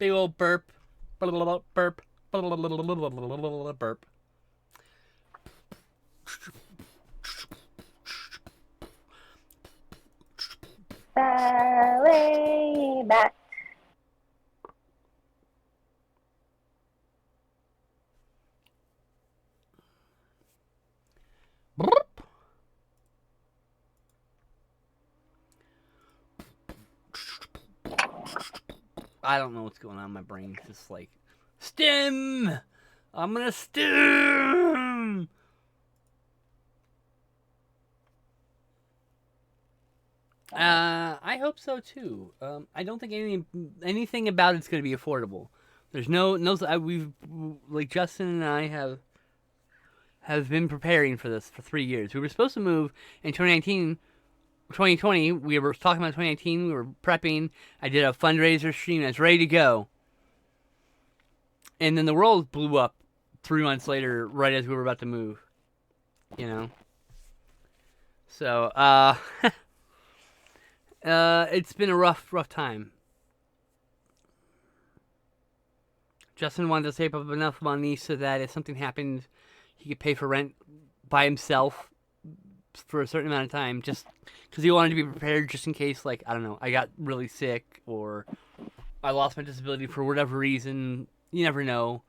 old burp. Burp. Burp. Ballet bat. I don't know what's going on in my brain. It's just like, stim! I'm gonna stim! I hope so too. I don't think anything about it's going to be affordable. There's no we've like Justin and I have been preparing for this for 3 years. We were supposed to move in 2019, 2020. We were talking about 2019. We were prepping. I did a fundraiser stream. I was ready to go, and then the world blew up 3 months later, right as we were about to move. You know, so it's been a rough time. Justin wanted to save up enough money so that if something happened, he could pay for rent by himself for a certain amount of time, just because he wanted to be prepared, just in case, like, I don't know, I got really sick or I lost my disability for whatever reason. You never know.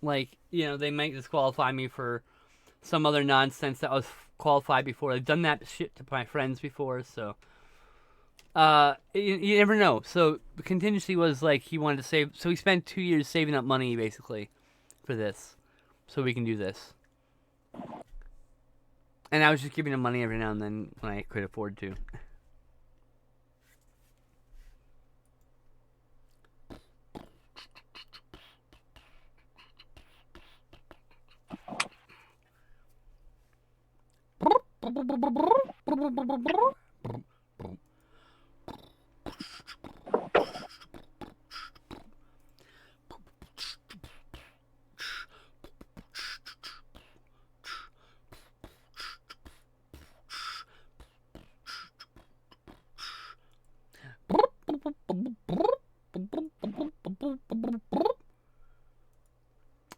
Like, they might disqualify me for some other nonsense that was qualified before. I've done that shit to my friends before, so you never know. So the contingency was like he wanted to save, so he spent 2 years saving up money basically for this, so we can do this. And I was just giving him money every now and then when I could afford to.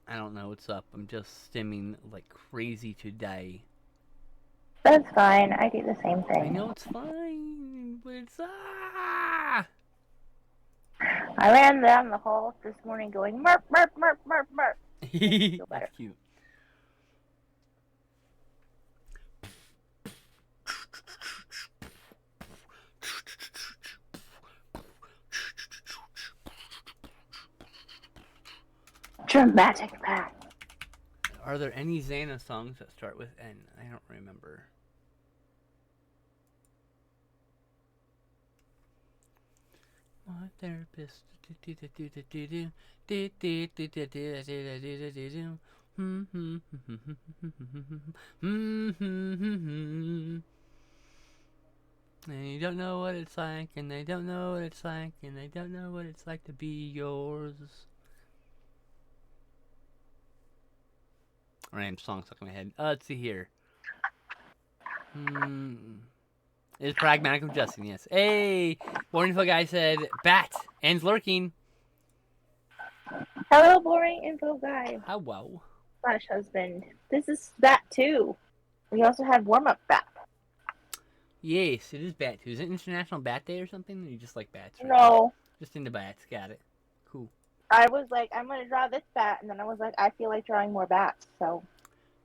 I don't know what's up. I'm just stimming like crazy today. That's fine. I do the same I thing. know it's fine, but it's I ran down the hall this morning going merp merp merp merp merp. Feel better. That's cute. Dramatic path. Are there any Xana songs that start with N? I don't remember. My therapist. And you don't know what it's like, and they don't know what it's like, and they don't know what it's like to be yours. Random song stuck in my head. Let's see here. It's Pragmatic of Justin, yes. Hey! Boring Guy said, Bat! And lurking. Hello, boring info guy. Hello. Slash husband. This is Bat too. We also had warm up Bat. Yes, it is Bat too. Is it International Bat Day or something? Or you just like bats? Right? No. Just into bats. Got it. Cool. I was like, I'm going to draw this bat, and then I was like, I feel like drawing more bats, so.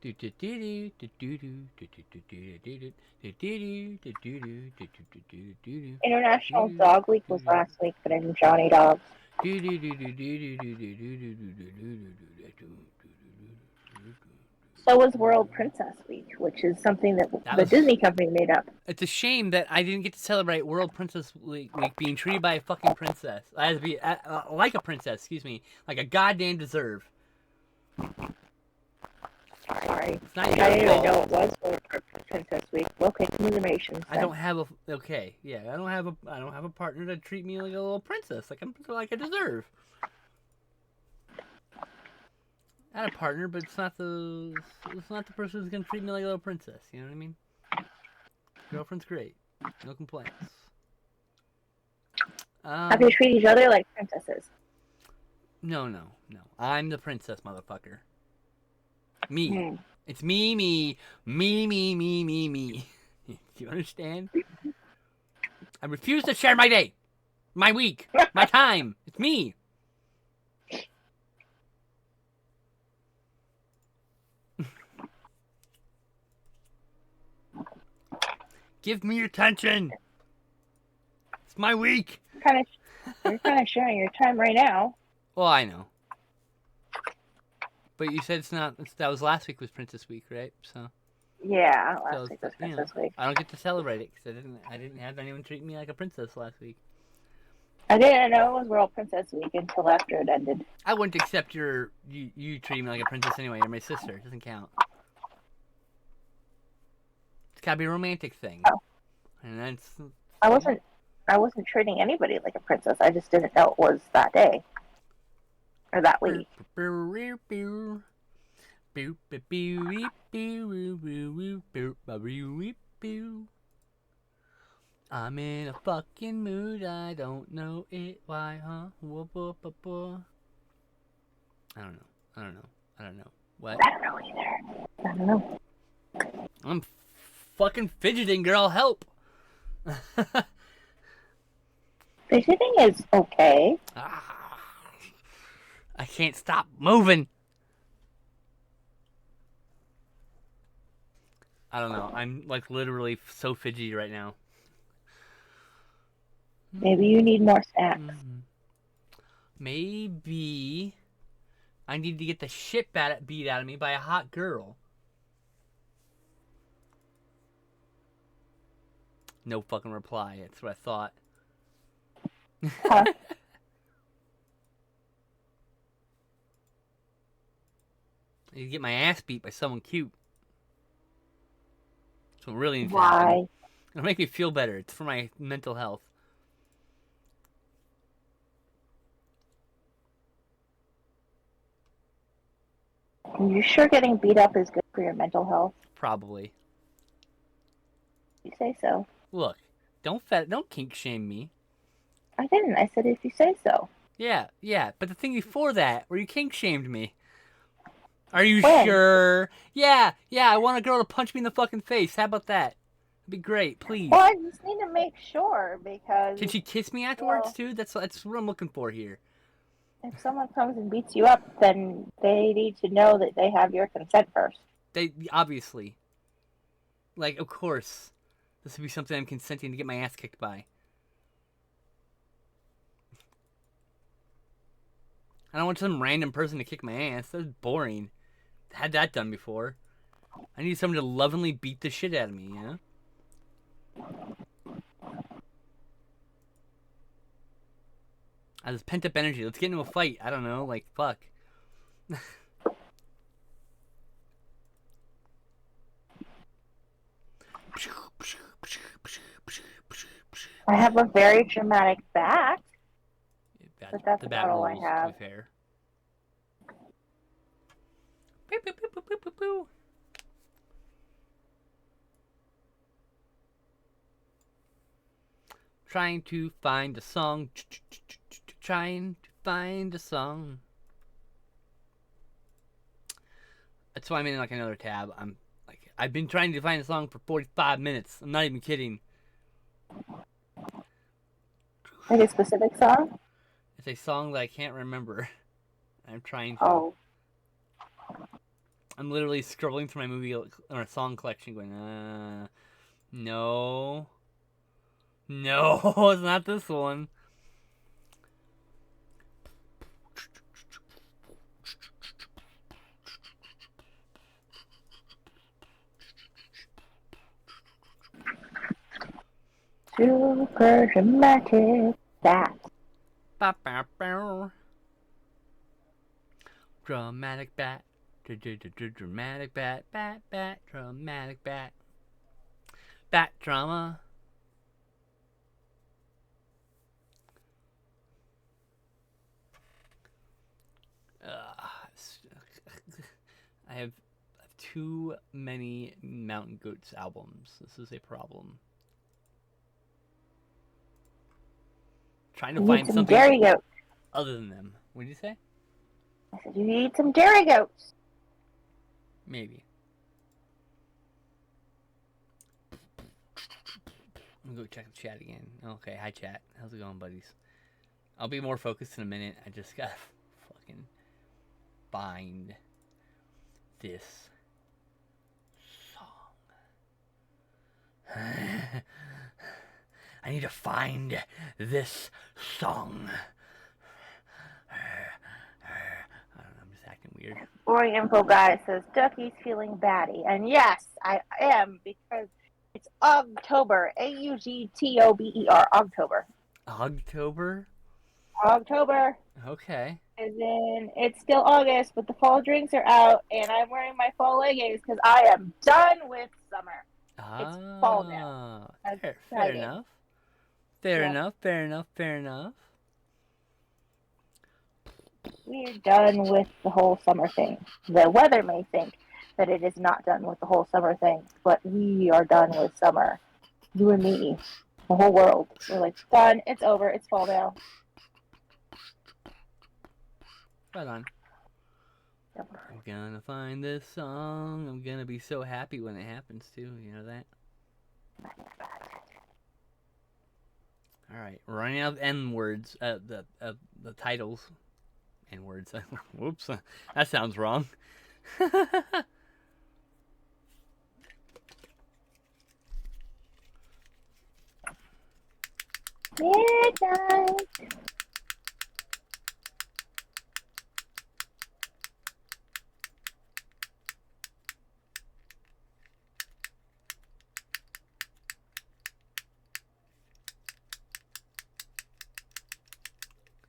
International Dog Week was last week, but I didn't draw any dogs. So was World Princess Week, which is something that the Disney company made up. It's a shame that I didn't get to celebrate World Princess Week being treated by a fucking princess. I had to be like a princess, excuse me, like a goddamn deserve. Sorry. I didn't even know it was World Princess Week. Okay, commiserations. I don't have a I don't have a partner to treat me like a little princess, like I deserve. I had a partner, but it's not the person who's gonna treat me like a little princess. You know what I mean? Girlfriend's great, no complaints. Have you treat each other like princesses? No. I'm the princess, motherfucker. Me. It's me. Do you understand? I refuse to share my day, my week, my time. It's me. Give me your attention. It's my week. You're kind of sharing your time right now. Well, I know. But you said it's not. That was last week was Princess Week, right? So. Yeah, So last week was you know, Princess Week. I don't get to celebrate it because I didn't have anyone treat me like a princess last week. I didn't know it was World Princess Week until after it ended. I wouldn't accept you treating me like a princess anyway. You're my sister. It doesn't count. It's gotta be a romantic thing. Oh. And that's I wasn't treating anybody like a princess. I just didn't know it was that day or that week. I'm in a fucking mood. I don't know it. Why, huh? I don't know. I don't know. I don't know. What? I don't know either. I don't know. I'm fucking fidgeting, girl. Help. Fidgeting is okay. I can't stop moving. I don't know. I'm like literally so fidgety right now. Maybe you need more snacks. Maybe I need to get the shit beat out of me by a hot girl. No fucking reply. That's what I thought. Huh? I need to get my ass beat by someone cute. That's what really needs to Why? happen. It'll make me feel better. It's for my mental health. Are you sure getting beat up is good for your mental health? Probably. You say so. Look, don't kink shame me. I didn't. I said if you say so. Yeah. But the thing before that, where you kink shamed me. Are you When? sure? Yeah. I want a girl to punch me in the fucking face. How about that? It'd be great, please. Well, I just need to make sure because Can she kiss me afterwards too? That's what I'm looking for here. if someone comes and beats you up, then they need to know that they have your consent first. They obviously, like, of course, this would be something I'm consenting to get my ass kicked by. I don't want some random person to kick my ass. That's boring. Had that done before. I need someone to lovingly beat the shit out of me, you know? I just pent up energy. Let's get into a fight. I don't know, like, fuck. I have a very dramatic back. But that's the bat about all I rules, have. to be fair. Pew, pew, pew, pew, pew, pew, pew. Trying to find a song. Trying to find a song. That's why I'm in like another tab. I've been trying to find a song for 45 minutes. I'm not even kidding. Like a specific song? It's a song that I can't remember. I'm trying to. Oh. I'm literally scrolling through my movie or song collection going, no. No, it's not this one. Super dramatic bat. Dramatic bat. Dramatic bat. Bat. Dramatic bat. Bat drama. I have too many Mountain Goats albums. This is a problem. Trying to find something dairy goats. other than them. What did you say? I said you need some dairy goats. Maybe. I'm gonna go check the chat again. Okay, hi chat. How's it going, buddies? I'll be more focused in a minute. I just gotta fucking find this song. I need to find this song. I don't know, I'm just acting weird. weird. Boring info guy says Ducky's feeling batty, and yes, I am because it's October. Augtober. October? October. Okay. As in, it's still August, but the fall drinks are out, and I'm wearing my fall leggings because I am done with summer. It's fall now. I'm Fair excited. enough. Fair Yep. enough, fair enough, fair enough. We're done with the whole summer thing. The weather may think that it is not done with the whole summer thing, but we are done with summer. You and me, the whole world. We're like, done. It's over. It's fall now. Right on. Yep. I'm gonna find this song. I'm gonna be so happy when it happens too. You know that? Alright, we're running out of N words. The titles. N words. Whoops. That sounds wrong. Midnight.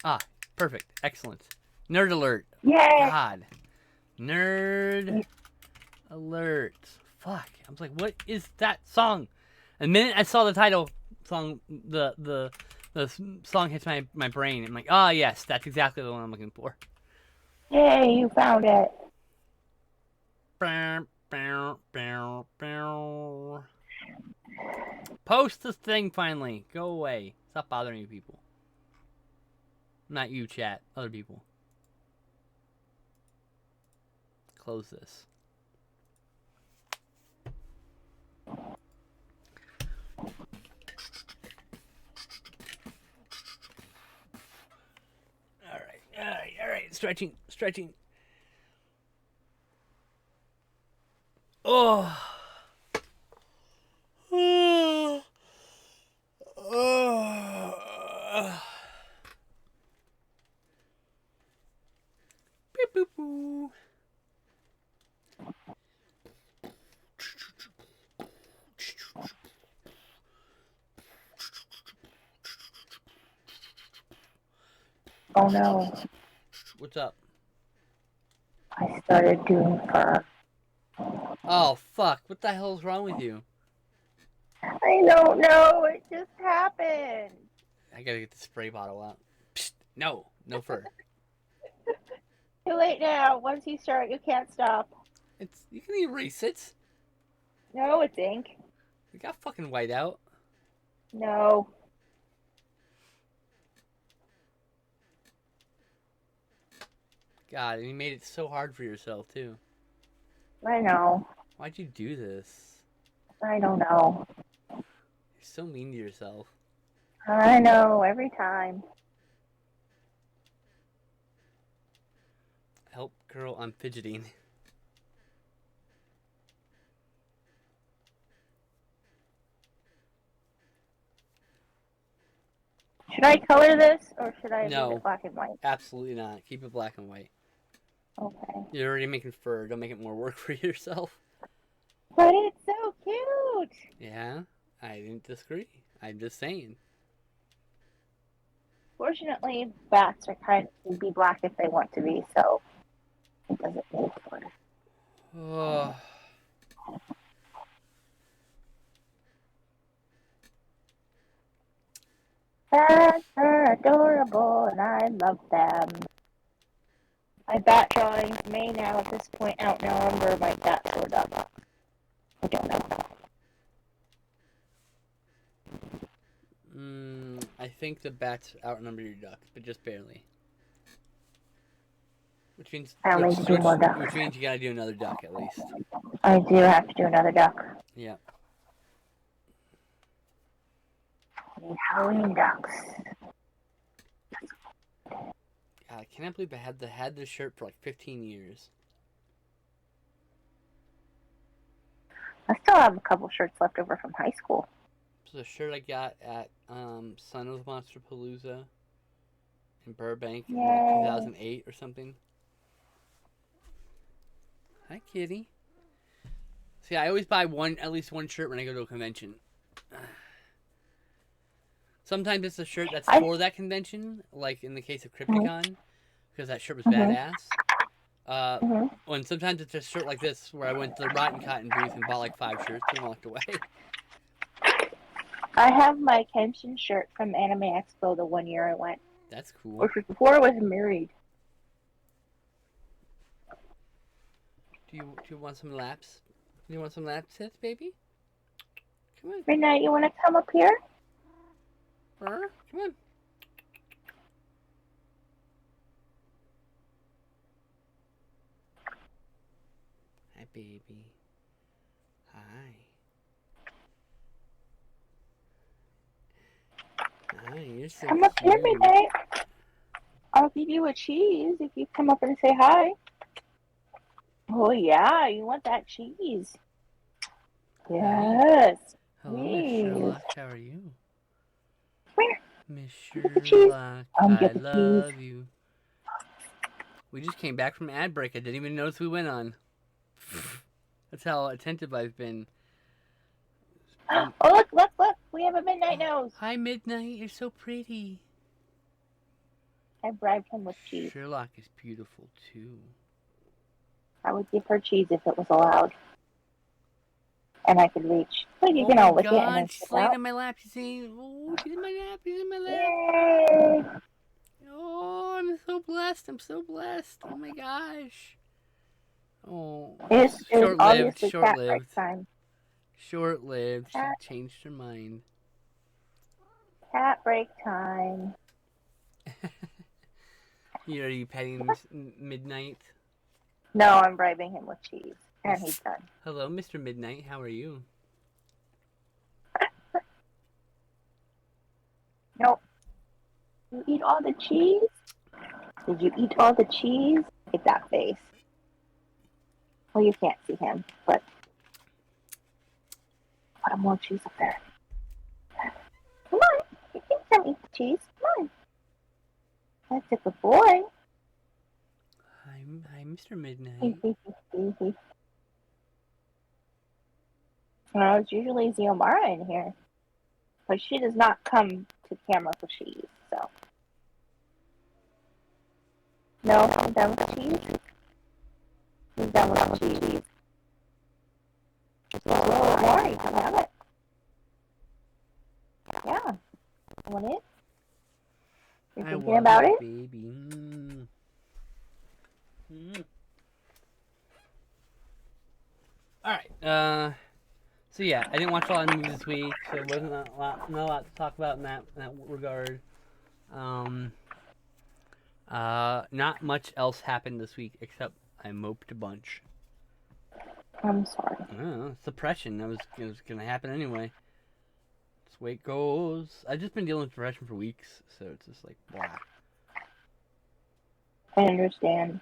Ah, perfect. Excellent. Nerd alert. Yay! God. Nerd alert. Fuck. I was like, what is that song? And the minute I saw the title song, the song hits my brain. I'm like, ah, yes, that's exactly the one I'm looking for. Yay, you found it. Post this thing finally. Go away. Stop bothering you people. Not you, chat. Other people. Close this. All right. Stretching. Oh. Beep, boop, boo. Oh no, What's up? I started doing fur. Oh, fuck. What the hell is wrong with you? I don't know. It just happened. I gotta get the spray bottle out. Psst, no fur. Too late now. Once you start, you can't stop. You can erase it. No, it's ink. We got fucking white out. No. God, and you made it so hard for yourself too. I know. Why'd you do this? I don't know. You're so mean to yourself. I know. Every time. Help, girl, I'm fidgeting. Should I color this or should I No. leave it black and white? Absolutely not. Keep it black and white. Okay. You're already making fur. Don't make it more work for yourself. But it's so cute. Yeah, I didn't disagree. I'm just saying. Fortunately, bats are kind of be black if they want to be, so it doesn't need fur. Oh. Bats are adorable, and I love them. My bat drawings may now, at this point, outnumber my bat showed up. I don't know. I think the bats outnumber your ducks, but just barely. Which means I'll need to do more ducks. Which means you gotta do another duck at least. I do have to do another duck. Yeah. I need Halloween ducks. God, I cannot believe I had this shirt for like 15 years. I still have a couple shirts left over from high school. This is a shirt I got at Son of Monster Palooza in Burbank in like 2008 or something. Hi, kitty. See, I always buy at least one shirt when I go to a convention. Sometimes it's a shirt that's for that convention, like in the case of Crypticon, because that shirt was badass. When sometimes it's a shirt like this, where I went to the Rotten Cotton booth and bought like 5 shirts and walked away. I have my Kenshin shirt from Anime Expo the one year I went. That's cool. Or before I was married. Do you want some laps? Do you want some lap sits, baby? Come on. Midnight, you want to come up here? Come on. Hi, baby. Hi. Hi, you're so Come up here, cute. Midnight. I'll give you a cheese if you come up and say hi. Oh, yeah, you want that cheese. Yes. Hello, Miss Sherlock. How are you? Where? Miss Get Sherlock, I get the love cheese. you. We just came back from ad break. I didn't even notice we went on. That's how attentive I've been. Oh, look. We have a Midnight nose. Hi, Midnight. You're so pretty. I bribed him with cheese. Sherlock is beautiful, too. I would give her cheese if it was allowed. And I could reach. But you can all lick it and then She's spit laying out. in my lap. She's saying, oh, she's in my lap. She's in my lap. Yay! Oh, I'm so blessed. I'm so blessed. Oh, my gosh. Oh, It was short-lived, obviously cat short-lived. break time. Short-lived. She Cat. changed her mind. Cat break time. Are you petting Midnight? No, I'm bribing him with cheese. And he's done. Hello, Mr. Midnight. How are you? Nope. You eat all the cheese? Did you eat all the cheese? Look at that face. Well, you can't see him, but put more cheese up there. Come on. You can come eat the cheese. Come on. That's a good boy. Hi, Mr. Midnight. Well, it's usually Xiomara in here. But she does not come to camera for cheese, so. No, I'm done with cheese. I'm done with cheese. Oh, Mari, can I have it? Yeah. You want it? You're I thinking want about it, it? baby. All right. So yeah, I didn't watch a lot of movies this week, so it wasn't not a lot to talk about in that regard. Not much else happened this week except I moped a bunch. I'm sorry. I don't know, it's depression. It was gonna happen anyway. That's the way it goes. I've just been dealing with depression for weeks, so it's just like blah. I understand.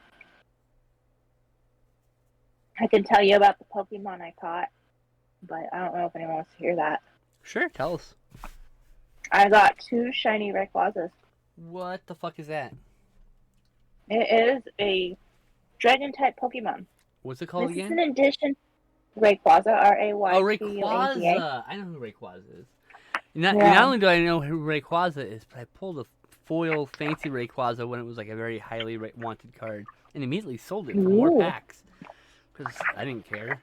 I can tell you about the Pokemon I caught, but I don't know if anyone wants to hear that. Sure, tell us. I got 2 shiny Rayquazas. What the fuck is that? It is a Dragon-type Pokemon. What's it called This again? is an addition. Rayquaza, R-A-Y-Q-U-A-Z-A. Rayquaza! I know who Rayquaza is. Not only do I know who Rayquaza is, but I pulled a foil fancy Rayquaza when it was like a very highly wanted card, and immediately sold it for more packs because I didn't care.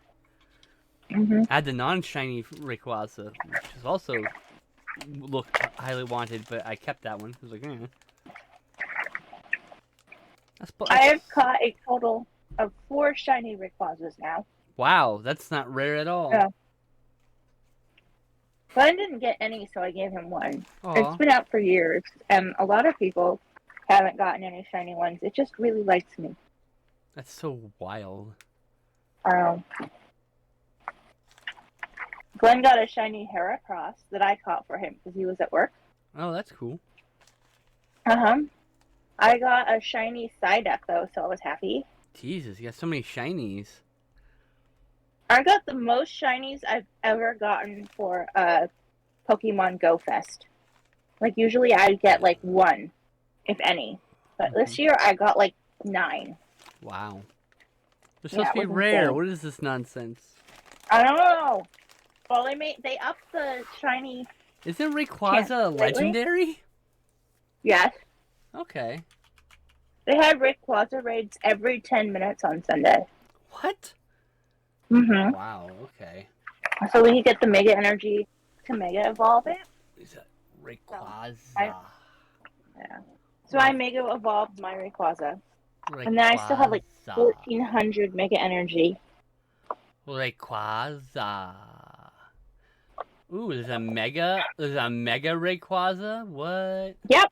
I had the non-shiny Rayquaza, which is also looked highly wanted, but I kept that one. I was like, I have caught a total of 4 shiny Rayquazas now. Wow, that's not rare at all. Yeah. Glenn didn't get any, so I gave him one. Aww. It's been out for years, and a lot of people haven't gotten any shiny ones. It just really likes me. That's so wild. Glenn got a shiny Heracross that I caught for him because he was at work. Oh, that's cool. I got a shiny Psyduck, though, so I was happy. Jesus, you got so many shinies. I got the most shinies I've ever gotten for Pokemon Go Fest. Like, usually I get, like, 1, if any. But this year I got, like, 9. Wow. They're Yeah, supposed to it be was rare. insane. What is this nonsense? I don't know. Well, they upped the shiny. Isn't Chance Rayquaza lately? legendary? Yes, Okay. they had Rayquaza raids every 10 minutes on Sunday. What? Mm-hmm. Wow, okay. So we could get the Mega Energy to Mega Evolve it. Is that Rayquaza? Yeah. So I Mega Evolved my Rayquaza. Rayquaza. And then I still have like 1,400 Mega Energy. Rayquaza. Ooh, there's a Mega Rayquaza? What? Yep.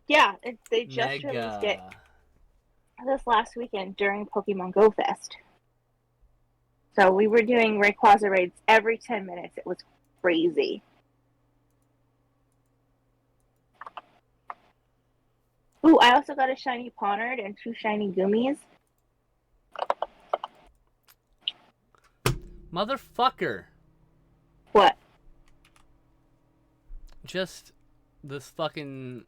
Yeah, they just Mega. released it this last weekend during Pokemon Go Fest. So we were doing Rayquaza raids every 10 minutes. It was crazy. Ooh, I also got a shiny Ponard and 2 shiny Goomies. Motherfucker. What? Just this fucking...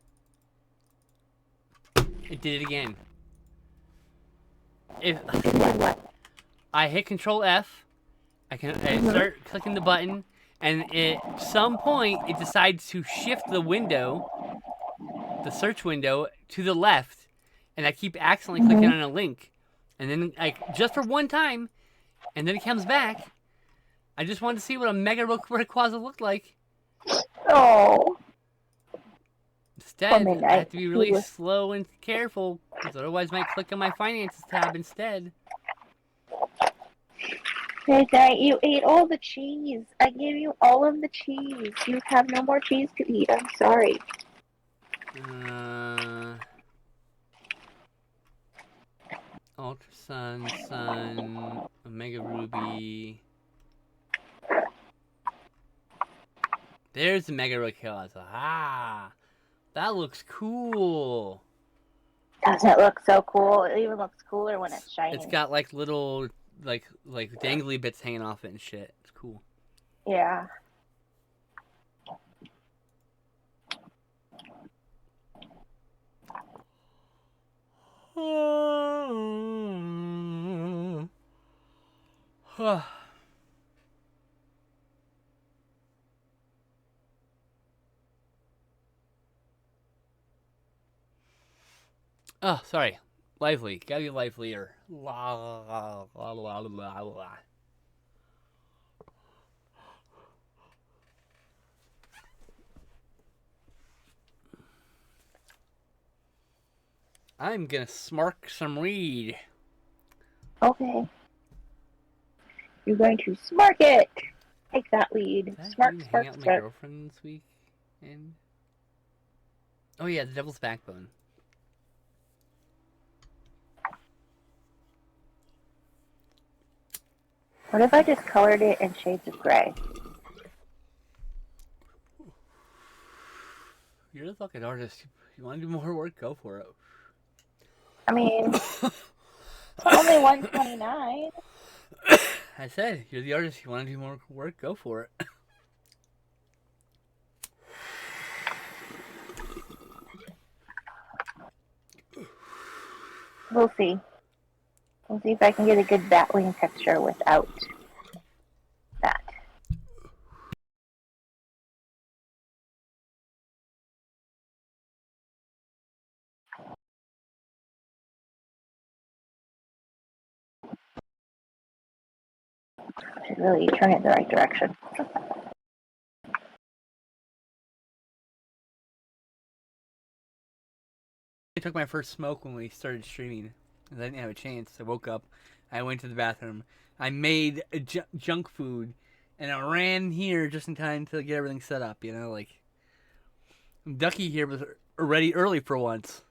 It did it again. If I hit Control F, I start clicking the button, and at some point it decides to shift the window, the search window, to the left, and I keep accidentally clicking on a link, and then just for one time, and then it comes back. I just wanted to see what a Mega Rayquaza looked like. Oh. Instead, I have to be really slow and careful, because otherwise I might click on my finances tab instead. Midnight, you ate all the cheese. I gave you all of the cheese. You have no more cheese to eat. I'm sorry. Ultra Sun, Omega Ruby. There's the Mega Rayquaza. Ah, that looks cool. Doesn't it look so cool? It even looks cooler when it's shiny. It's got like little like dangly bits hanging off it and shit. It's cool. Yeah. Oh, sorry. Lively. Gotta be livelier. La la la la la la. I'm gonna smark some weed. Okay. You're going to smark it. Take that weed. Smark, hang out with my smark. girlfriend this week, and oh yeah, the Devil's Backbone. What if I just colored it in shades of gray? You're the fucking artist. You want to do more work? Go for it. I mean, only $129. I said, you're the artist. You want to do more work? Go for it. We'll see. We'll see if I can get a good Batwing texture without that. I should really turn it in the right direction. I took my first smoke when we started streaming. I didn't have a chance. I woke up. I went to the bathroom. I made junk food, and I ran here just in time to get everything set up. You know, like Ducky here was already early for once.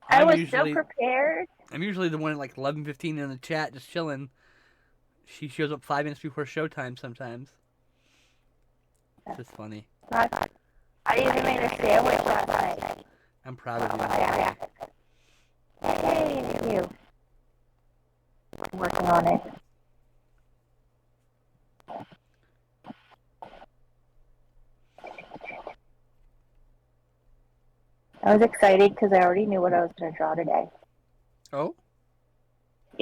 I was so prepared. I'm usually the one at like 11:15 in the chat, just chilling. She shows up 5 minutes before showtime sometimes. It's just funny. I even made a sandwich last night. I'm proud of you. Hey, you. I'm working on it. I was excited because I already knew what I was going to draw today. Oh?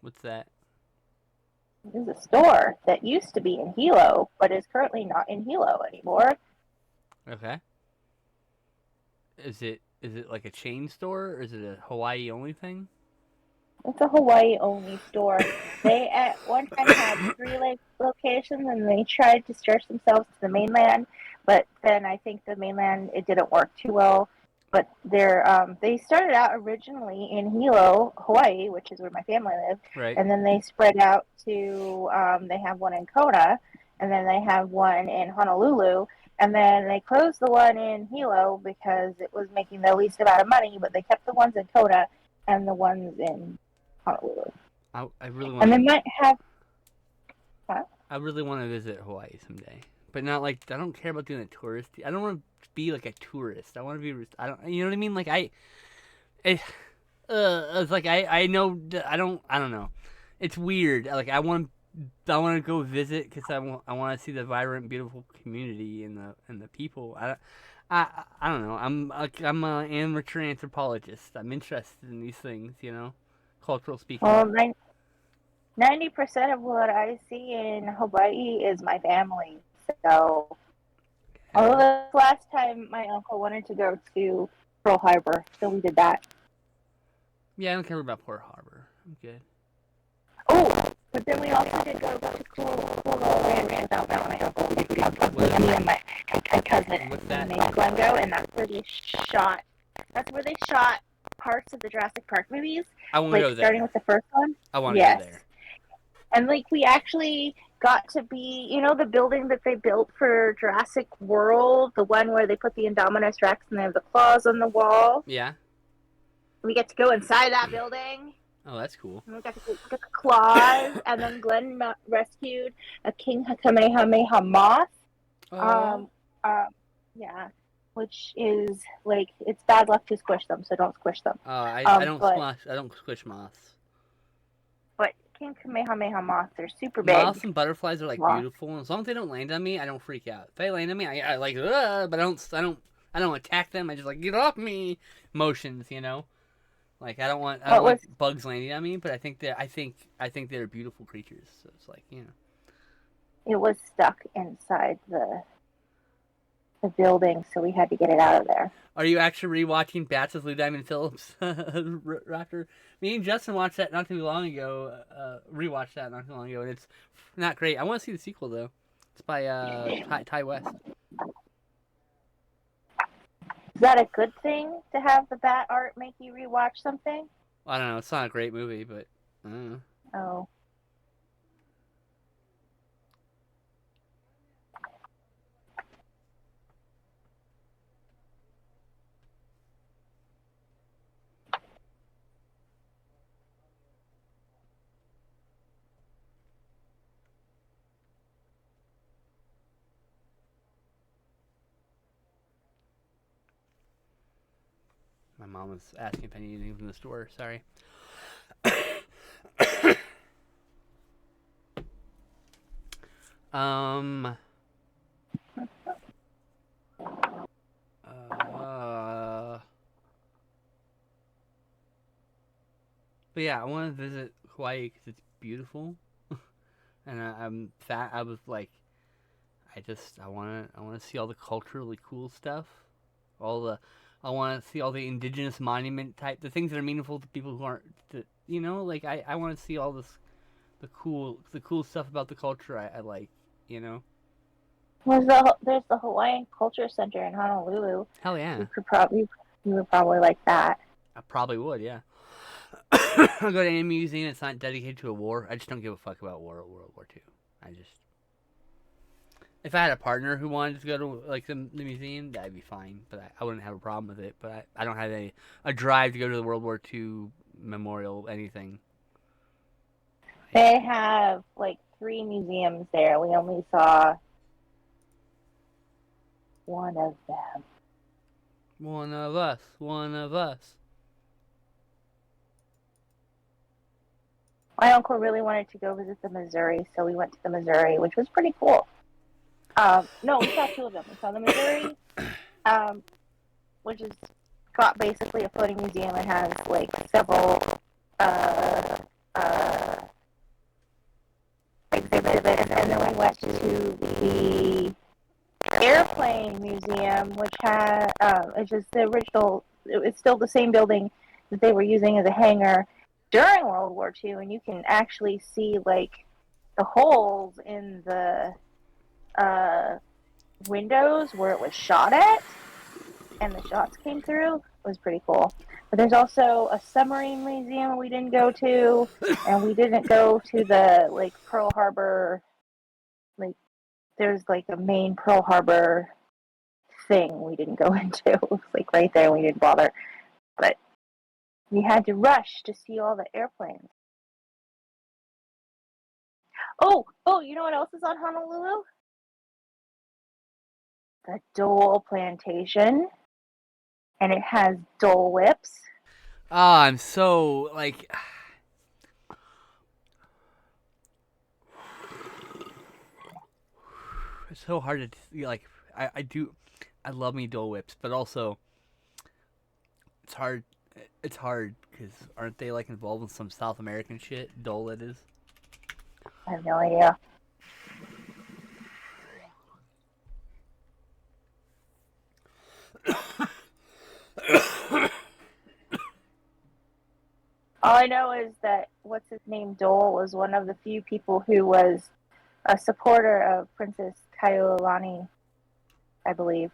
What's that? There's a store that used to be in Hilo, but is currently not in Hilo anymore. Okay. Is it like a chain store, or is it a Hawaii only thing? It's a Hawaii only store. They at one time had three locations, and they tried to stretch themselves to the mainland, but then I think the mainland it didn't work too well. But they started out originally in Hilo, Hawaii, which is where my family lived, Right. and then they spread out to they have one in Kona, and then they have one in Honolulu, and then they closed the one in Hilo because it was making the least amount of money, but they kept the ones in Kona and the ones in Honolulu. I really And want they to. might have. Huh? I really want to visit Hawaii someday, but not like I don't care about doing a tourist. I don't want to be like a tourist. I want to be. I don't. You know what I mean? Like it, it's like I know. I don't know. It's weird. Like I want to go visit because I want to see the vibrant, beautiful community and the people. I don't know. I'm an amateur anthropologist. I'm interested in these things. You know, cultural speaking. Well, 90% of what I see in Hawaii is my family. So, although the last time my uncle wanted to go to Pearl Harbor, so we did that. Yeah, I don't care about Port Harbor. I'm good. Oh, but then we also did go to cool little ranch without my uncle. Me and my cousin. What's We that? made Glengo, and that's where they shot. That's where they shot parts of the Jurassic Park movies. I want to Like go there. starting with the first one. I want to Yes. go there. And like we actually got to be, the building that they built for Jurassic World, the one where they put the Indominus Rex and they have the claws on the wall. Yeah. We get to go inside that building. Oh, that's cool. And we got to look at the claws. And then Glenn rescued a King Kamehameha moth. Oh. Yeah, which is like it's bad luck to squish them, so don't squish them. I don't squish moths. But King Kamehameha moths are super big. Moths and butterflies are like beautiful, and as long as they don't land on me, I don't freak out. If they land on me, I like, but I don't attack them. I just like get off me motions, you know. Like I don't want like bugs landing on me, but I think they're beautiful creatures. So it's like It was stuck inside the building, so we had to get it out of there. Are you actually rewatching Bats with Lou Diamond Phillips, Rocker? Me and Justin watched that not too long ago. Rewatched that not too long ago, and it's not great. I want to see the sequel though. It's by Ty West. Is that a good thing to have the bat art make you rewatch something? I don't know. It's not a great movie, but I don't know. Oh. My mom was asking if I needed anything from the store. Sorry. But yeah, I want to visit Hawaii because it's beautiful, and I'm fat. I was like, I want to see all the culturally cool stuff, I want to see all the indigenous monument type, the things that are meaningful to people who aren't, like I want to see all this, the cool stuff about the culture I like, There's the Hawaiian Culture Center in Honolulu. Hell yeah. You would probably like that. I probably would, yeah. I'll go to any museum that's not dedicated to a war. I just don't give a fuck about World War II. If I had a partner who wanted to go to like the museum, that'd be fine. But I wouldn't have a problem with it. But I don't have a drive to go to the World War II memorial, anything. They have like 3 museums there. We only saw one of them. One of us. My uncle really wanted to go visit the Missouri, so we went to the Missouri, which was pretty cool. No, we saw 2 of them. We saw the Missouri, which is got basically a floating museum. It has like several exhibit, and then we went to the airplane museum, which had it's just the original. It's still the same building that they were using as a hangar during World War II, and you can actually see like the holes in the windows where it was shot at, and the shots came through. It was pretty cool. But there's also a submarine museum we didn't go to, and we didn't go to the like Pearl Harbor. Like there's like a main Pearl Harbor thing we didn't go into. It was like right there. We didn't bother, but we had to rush to see all the airplanes. Oh, you know what else is on Honolulu? The Dole Plantation, and it has Dole Whips. Ah, I'm so like. It's so hard to like. I love me Dole Whips, but also it's hard. It's hard because aren't they like involved in some South American shit? Dole it is. I have no idea. All I know is that what's his name, Dole, was one of the few people who was a supporter of Princess Kaiulani, I believe.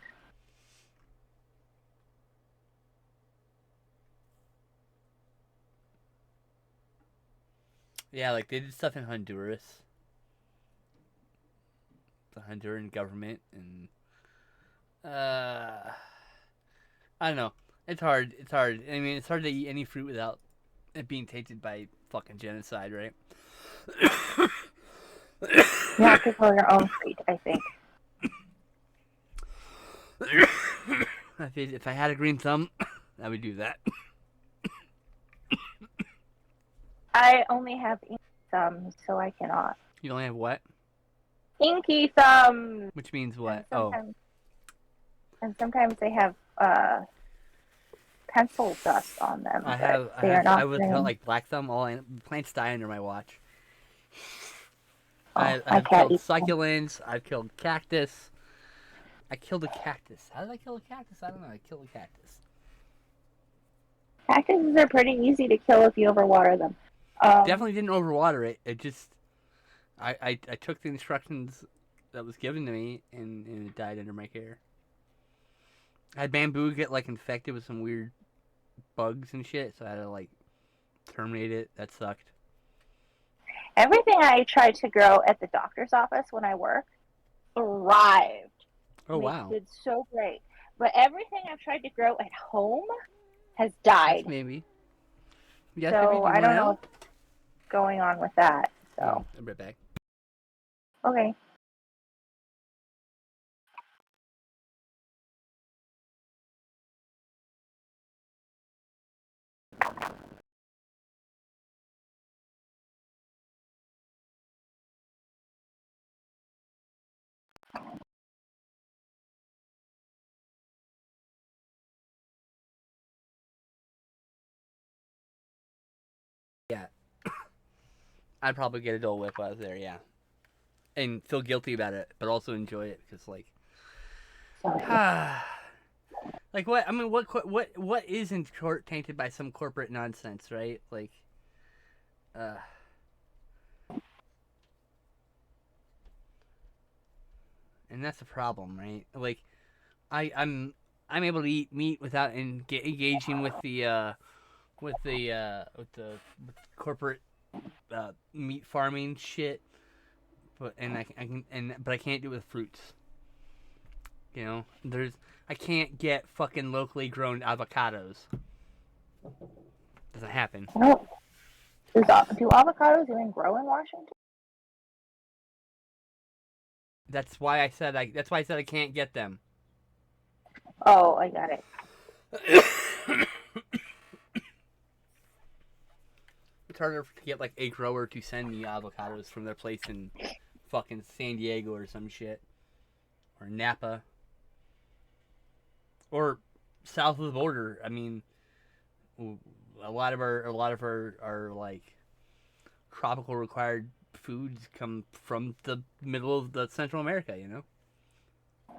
Yeah, like they did stuff in Honduras, the Honduran government, and I don't know. It's hard. It's hard. I mean, it's hard to eat any fruit without it being tainted by fucking genocide, right? You have to grow your own fruit, I think. If I had a green thumb, I would do that. I only have inky thumbs, so I cannot. You only have what? Inky thumbs! Which means what? And sometimes they have pencil dust on them. I would feel like black thumb. Plants die under my watch. I've killed succulents. I've killed cactus. I killed a cactus. How did I kill a cactus? I don't know. I killed a cactus. Cactuses are pretty easy to kill if you overwater them. Definitely didn't overwater it. It just, I took the instructions that was given to me, and it died under my care. I had bamboo get like infected with some weird bugs and shit, so I had to like terminate it. That sucked. Everything I tried to grow at the doctor's office when I worked thrived. Oh wow! They did so great, but everything I've tried to grow at home has died. That's maybe. Yeah, so I don't know what's going on with that. So I'll be right back. Okay. Yeah. I'd probably get a Dole Whip while I was there, yeah. And feel guilty about it, but also enjoy it, because, like... like, what? I mean, what isn't tainted by some corporate nonsense, right? Like, and that's the problem, right? Like, I'm able to eat meat without engaging with the corporate meat farming shit, but I can't do it with fruits. You know, I can't get fucking locally grown avocados. Doesn't happen. No. Do avocados even grow in Washington? That's why I said I can't get them. Oh, I got it. It's harder to get like a grower to send me avocados from their place in fucking San Diego or some shit, or Napa, or south of the border. I mean, a lot of our like tropical required foods come from the middle of the Central America, you know?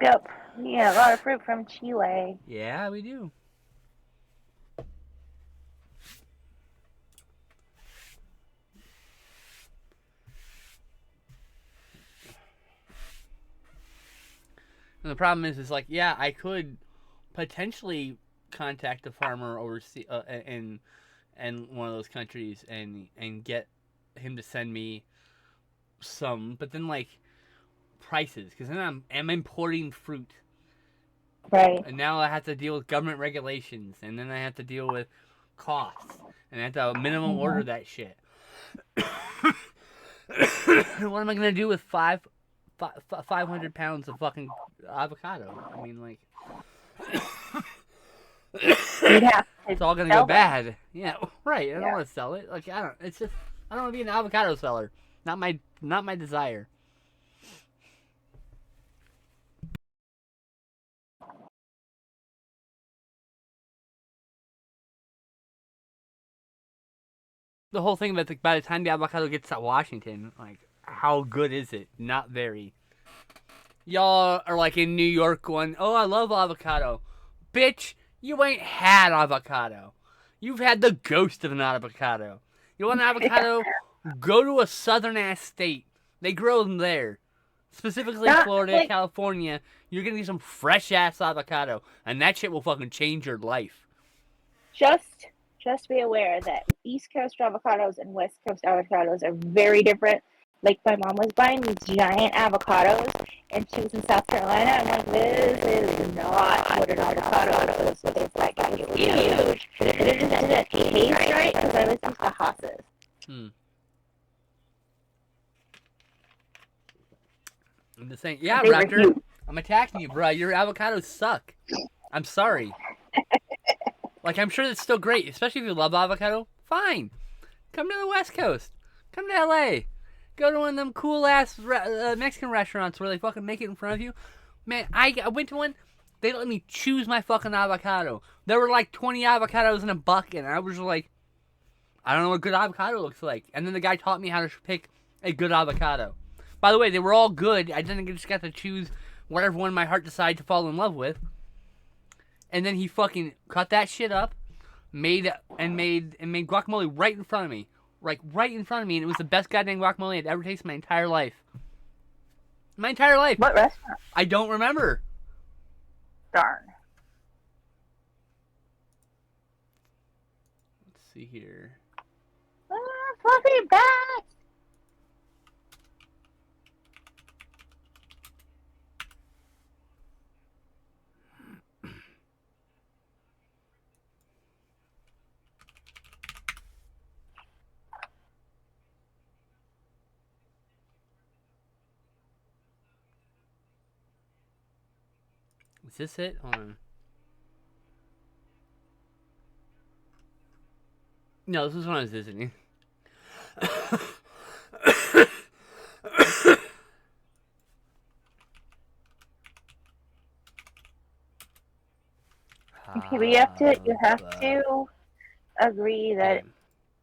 Yep. Yeah, a lot of fruit from Chile. Yeah, we do. And the problem is like, yeah, I could potentially contact a farmer overseas in one of those countries and get him to send me some, but then like prices, because then I'm importing fruit, Right. and now I have to deal with government regulations, and then I have to deal with costs, and I have to minimum order that shit. What am I gonna do with 500 pounds of fucking avocado? I mean, like, You'd have to it's all gonna sell go them. bad. Yeah, right. I don't Yeah. want to sell it. Like, I don't. It's just I don't want to be an avocado seller. Not my desire. The whole thing about by the time the avocado gets to Washington, like, how good is it? Not very. Y'all are like in New York going, oh, I love avocado. Bitch, you ain't had avocado. You've had the ghost of an avocado. You want an avocado? Go to a southern ass state. They grow them there. Specifically Not Florida, like- California. You're gonna get some fresh ass avocado, and that shit will fucking change your life. Just be aware that East Coast avocados and West Coast avocados are very different. Like my mom was buying these giant avocados, and she was in South Carolina. I'm like, this is not what an avocado is. So it's like it's huge, but it just didn't taste right because I was used to Haas's. I'm just saying, yeah, They were Raptor, huge. I'm attacking you, bro. Your avocados suck. I'm sorry. Like, I'm sure it's still great, especially if you love avocado. Fine. Come to the West Coast. Come to LA. Go to one of them cool ass Mexican restaurants where they fucking make it in front of you. Man, I went to one. They let me choose my fucking avocado. There were like 20 avocados in a bucket, and I was like, I don't know what good avocado looks like. And then the guy taught me how to pick a good avocado. By the way, they were all good. I didn't just get to choose whatever one my heart decided to fall in love with. And then he fucking cut that shit up, made guacamole right in front of me. Like, right in front of me, and it was the best goddamn guacamole I'd ever tasted in my entire life. My entire life. What restaurant? I don't remember. Darn. Let's see here. Fluffy bats. Is this it? Hold on. No, this was when I was visiting. Okay, but you have to agree that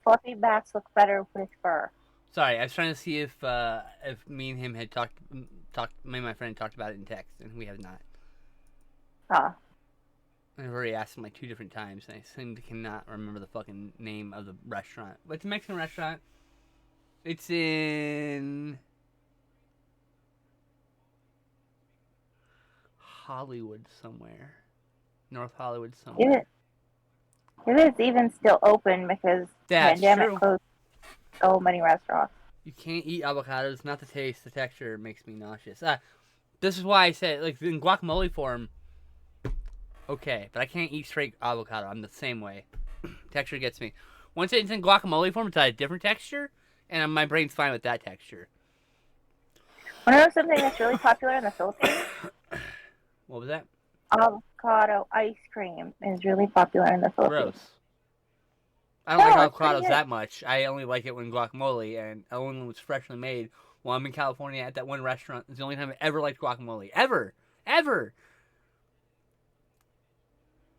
fluffy bats look better with fur. Sorry, I was trying to see if me and him had talked. Me and my friend talked about it in text, and we have not. Huh. I've already asked him like 2 different times, and I cannot remember the fucking name of the restaurant. But it's a Mexican restaurant. It's in Hollywood somewhere. North Hollywood somewhere. It is even still open because That's pandemic true. closed so many restaurants. You can't eat avocados. Not the taste. The texture makes me nauseous. This is why I say, like, in guacamole form, okay. But I can't eat straight avocado. I'm the same way. Texture gets me. Once it's in guacamole form, it's a different texture, and my brain's fine with that texture. Want to know something that's really popular in the Philippines? What was that? Avocado ice cream is really popular in the Philippines. Gross. I don't like No, it's pretty avocados good. that much. I only like it when guacamole, and only when it's freshly made. While I'm in California at that one restaurant, it's the only time I ever liked guacamole. Ever.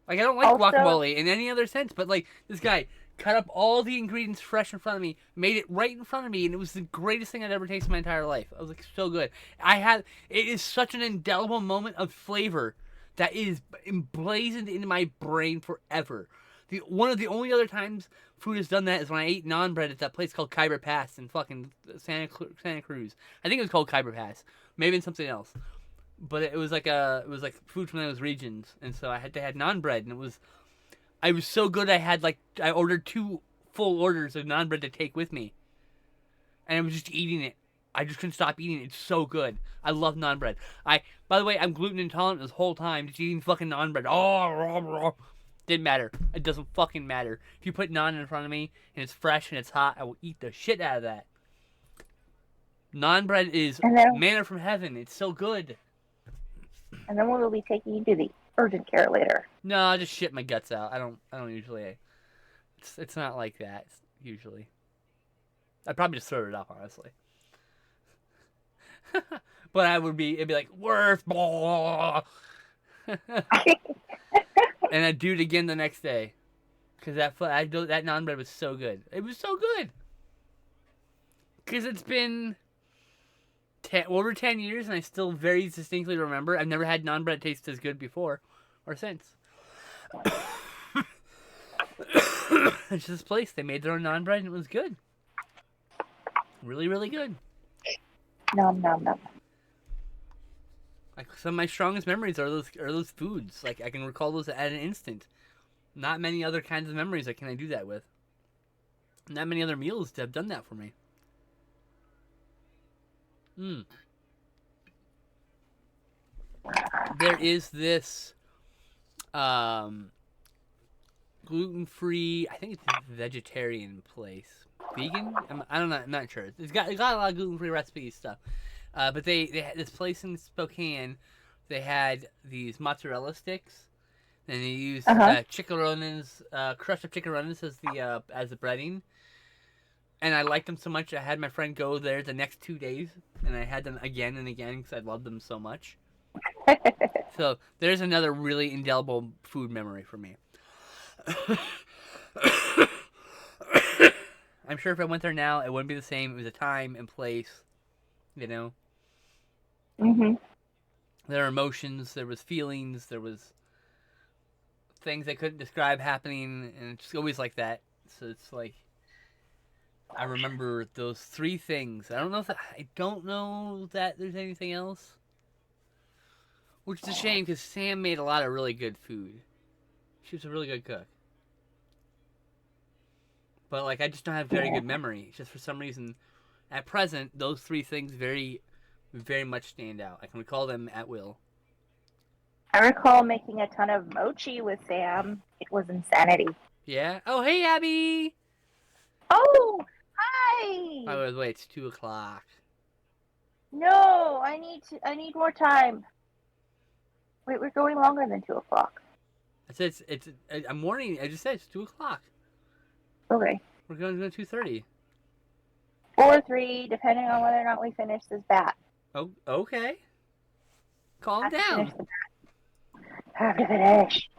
Like, I don't like Also- guacamole in any other sense, but, like, this guy cut up all the ingredients fresh in front of me, made it right in front of me, and it was the greatest thing I'd ever tasted in my entire life. I was like, so good. It is such an indelible moment of flavor that is emblazoned into my brain forever. One of the only other times food has done that is when I ate naan bread at that place called Khyber Pass in fucking Santa Cruz. I think it was called Khyber Pass. Maybe it's something else. But it was like food from those regions, and so they had naan bread, and I was so good. I ordered 2 full orders of naan bread to take with me, and I was just eating it. I just couldn't stop eating it. It's so good. I love naan bread. By the way, I'm gluten intolerant this whole time, just eating fucking naan bread. Oh, didn't matter. It doesn't fucking matter. If you put naan in front of me and it's fresh and it's hot, I will eat the shit out of that. Naan bread is manna from heaven. It's so good. And then we will be taking you to the urgent care later. No, I just shit my guts out. I don't usually. It's not like that usually. I'd probably just throw it up, honestly. But it'd be like worth. And I'd do it again the next day, because that naan bread was so good. It was so good. Because it's been over 10 years, and I still very distinctly remember. I've never had naan bread taste as good before or since. It's this place. They made their own naan bread, and it was good. Really, really good. Nom nom nom. Like, some of my strongest memories are those foods. Like, I can recall those at an instant. Not many other kinds of memories can I do that with. Not many other meals have done that for me. There is this gluten-free, I think it's a vegetarian place. Vegan? I don't know. I'm not sure. It's got a lot of gluten-free recipe stuff. But they had this place in Spokane. They had these mozzarella sticks, and they used chicharrones, crushed up chicharrones as the breading. And I liked them so much, I had my friend go there the next 2 days, and I had them again and again because I loved them so much. So there's another really indelible food memory for me. I'm sure if I went there now, it wouldn't be the same. It was a time and place, you know. Mhm. There were emotions, there was feelings, there was things I couldn't describe happening, and it's just always like that. So it's like, I remember those 3 things. I don't know that there's anything else, which is a shame because Sam made a lot of really good food. She was a really good cook. But like, I just don't have very good memory. Just for some reason, at present, those 3 things very, very much stand out. I can recall them at will. I recall making a ton of mochi with Sam. It was insanity. Yeah. Oh, hey, Abby. Oh, hi. By the way, it's 2:00. No, I need more time. Wait, we're going longer than 2:00. I said I'm warning. I just said it's 2:00. Okay. We're going to 2:30. 4 or 3, depending on whether or not we finish this bat. Oh, okay. Calm down. Have to finish.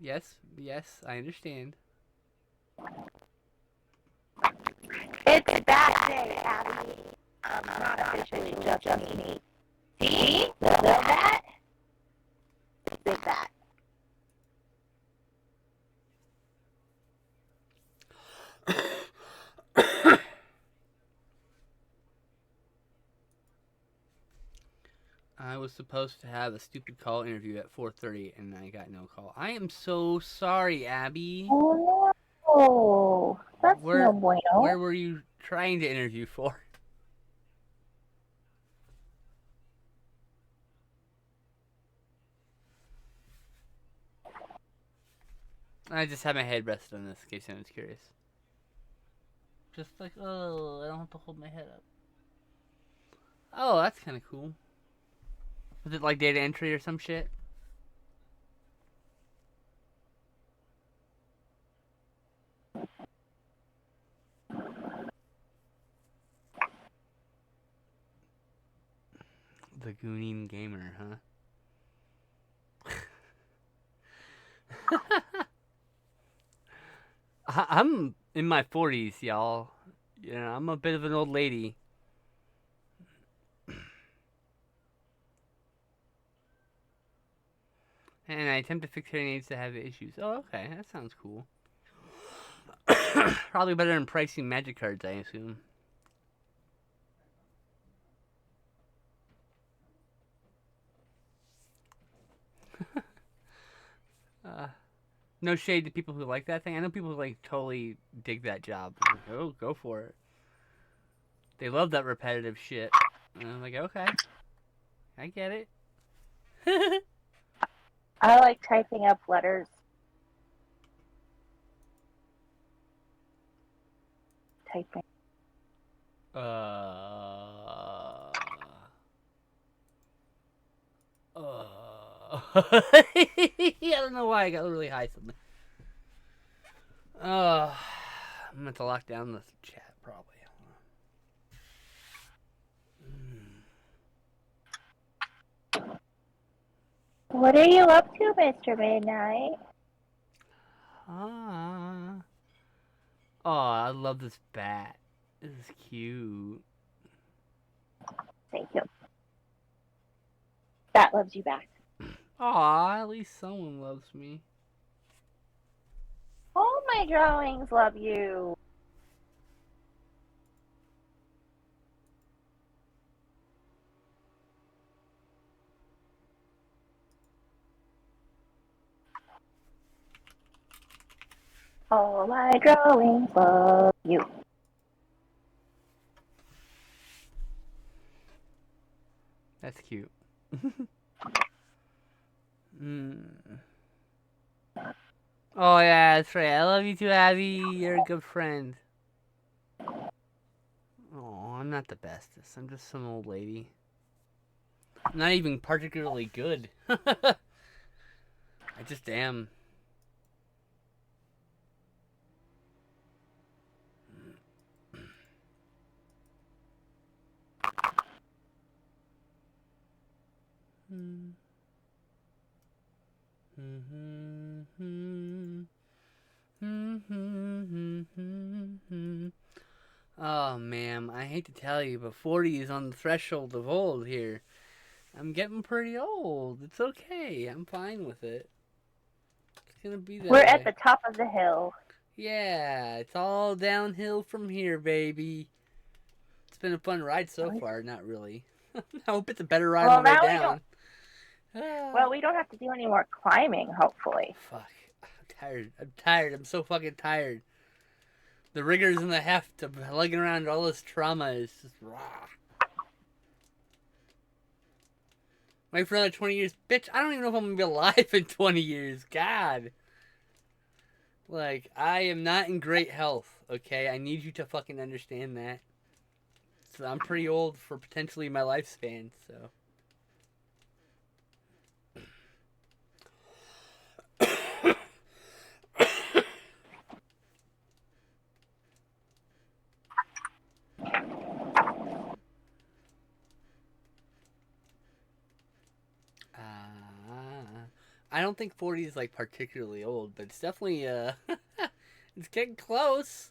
Yes, I understand. It's bat day, Abby. I'm not officially just me. See? The bat? Big bat. I was supposed to have a stupid call interview at 4:30, and I got no call. I am so sorry, Abby. Oh no, that's no bueno. Where were you trying to interview for? I just had my head rested on this in case anyone's curious. Just like, oh, I don't have to hold my head up. Oh, that's kind of cool. Was it like data entry or some shit? The Goonin Gamer, huh? I'm in my 40s, y'all. You know, I'm a bit of an old lady. And I attempt to fix hearing aids that have issues. Oh, okay. That sounds cool. Probably better than pricing magic cards, I assume. Uh, no shade to people who like that thing. I know people who like totally dig that job. Like, oh, go for it. They love that repetitive shit. And I'm like, okay, I get it. I like typing up letters. Typing. I don't know why I got really high suddenly. I'm gonna have to lock down the chat probably. What are you up to, Mr. Midnight? Ah. Oh, I love this bat. This is cute. Thank you. That loves you back. Aw, at least someone loves me. All my drawings love you. All my drawings love you. That's cute. Mm. Oh yeah, that's right. I love you too, Abby. You're a good friend. Oh, I'm not the bestest. I'm just some old lady. I'm not even particularly good. I just am. Oh man, I hate to tell you, but 40 is on the threshold of old here. I'm getting pretty old. It's okay. I'm fine with it. It's gonna be that We're way. at the top of the hill. Yeah, it's all downhill from here, baby. It's been a fun ride so far. Not really. I hope it's a better ride on the way down. Well, we don't have to do any more climbing, hopefully. Fuck. I'm tired. I'm tired. I'm so fucking tired. The rigors and the heft of lugging around all this trauma is just raw. Wait for another 20 years. Bitch, I don't even know if I'm gonna be alive in 20 years. God. Like, I am not in great health, okay? I need you to fucking understand that. So I'm pretty old for potentially my lifespan, so. I don't think 40 is like particularly old, but it's definitely it's getting close.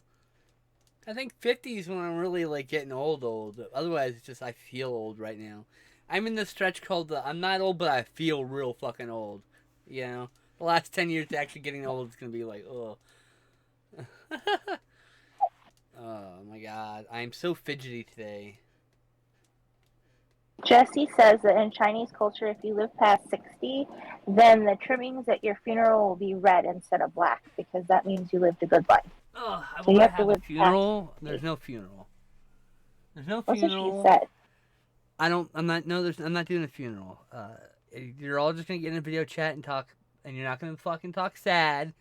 I think 50 is when I'm really like getting old. Otherwise, it's just I feel old right now. I'm in this stretch called the I'm not old, but I feel real fucking old. You know, the last 10 years to actually getting old is gonna be like, oh, oh my god, I'm so fidgety today. Jesse says that in Chinese culture, if you live past 60, then the trimmings at your funeral will be red instead of black because that means you lived a good life. Oh, So will you I have to have a live funeral? past. There's no funeral. There's no That's what she funeral. said. I don't. I'm not. No, there's. I'm not doing a funeral. You're all just gonna get in a video chat and talk, and you're not gonna fucking talk sad.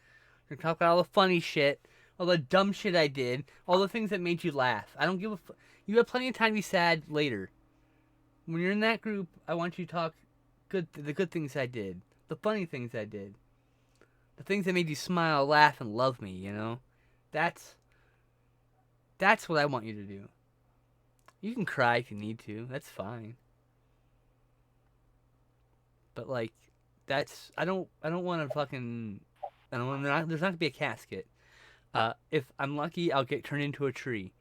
You're gonna talk about all the funny shit, all the dumb shit I did, all the things that made you laugh. I don't give a. You have plenty of time to be sad later. When you're in that group, I want you to talk the good things I did, the funny things I did, the things that made you smile, laugh, and love me. You know, that's what I want you to do. You can cry if you need to. That's fine. But like, that's I don't want to fucking. I don't want. There's not gonna be a casket. If I'm lucky, I'll get turned into a tree.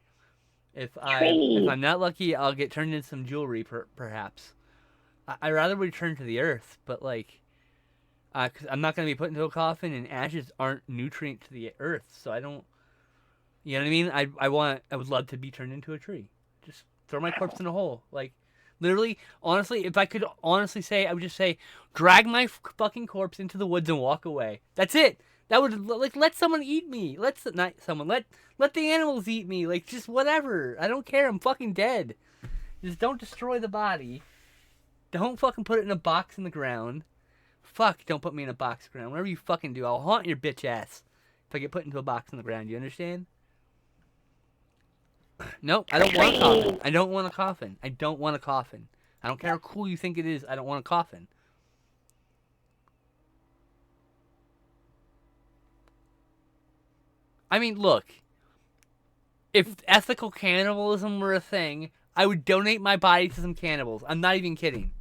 If Tree. I'm not lucky, I'll get turned into some jewelry, perhaps. I'd rather return to the earth, but like, cause I'm not gonna be put into a coffin, and ashes aren't nutrient to the earth, so I don't. You know what I mean? I would love to be turned into a tree. Just throw my corpse in a hole. Like, literally, honestly, if I could honestly say, I would just say, drag my fucking corpse into the woods and walk away. That's it. That would like let someone eat me. Not someone. Let the animals eat me. Like just whatever. I don't care. I'm fucking dead. Just don't destroy the body. Don't fucking put it in a box in the ground. Fuck, don't put me in a box in the ground. Whatever you fucking do, I'll haunt your bitch ass if I get put into a box in the ground. You understand? Nope, I don't want a coffin. I don't want a coffin. I don't want a coffin. I don't care how cool you think it is. I don't want a coffin. I mean, look. If ethical cannibalism were a thing, I would donate my body to some cannibals. I'm not even kidding.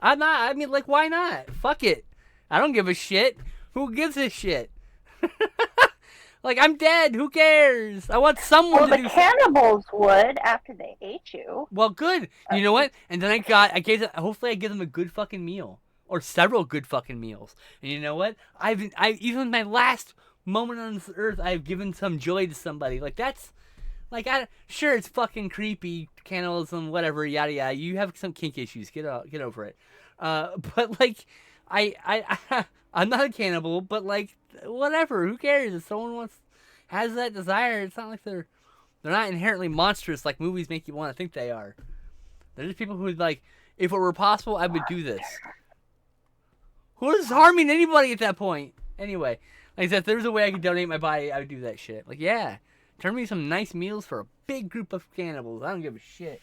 I'm not. I mean, like, why not? Fuck it. I don't give a shit. Who gives a shit? Like, I'm dead. Who cares? I want someone Well, to the do. cannibals would after they ate you. Well, good. You know what? And then I gave them, hopefully I give them a good fucking meal. Or several good fucking meals. And you know what? Even in my last moment on this earth, I've given some joy to somebody. Like, that's, like, sure, it's fucking creepy, cannibalism, whatever, yada yada. You have some kink issues. Get over it. But, like, I'm not a cannibal, but, like, whatever. Who cares? If someone has that desire, it's not like they're not inherently monstrous like movies make you want to think they are. They're just people who would like, if it were possible, I would do this. Who is harming anybody at that point? Anyway, like I said, if there was a way I could donate my body, I would do that shit. Like, yeah, turn me some nice meals for a big group of cannibals. I don't give a shit.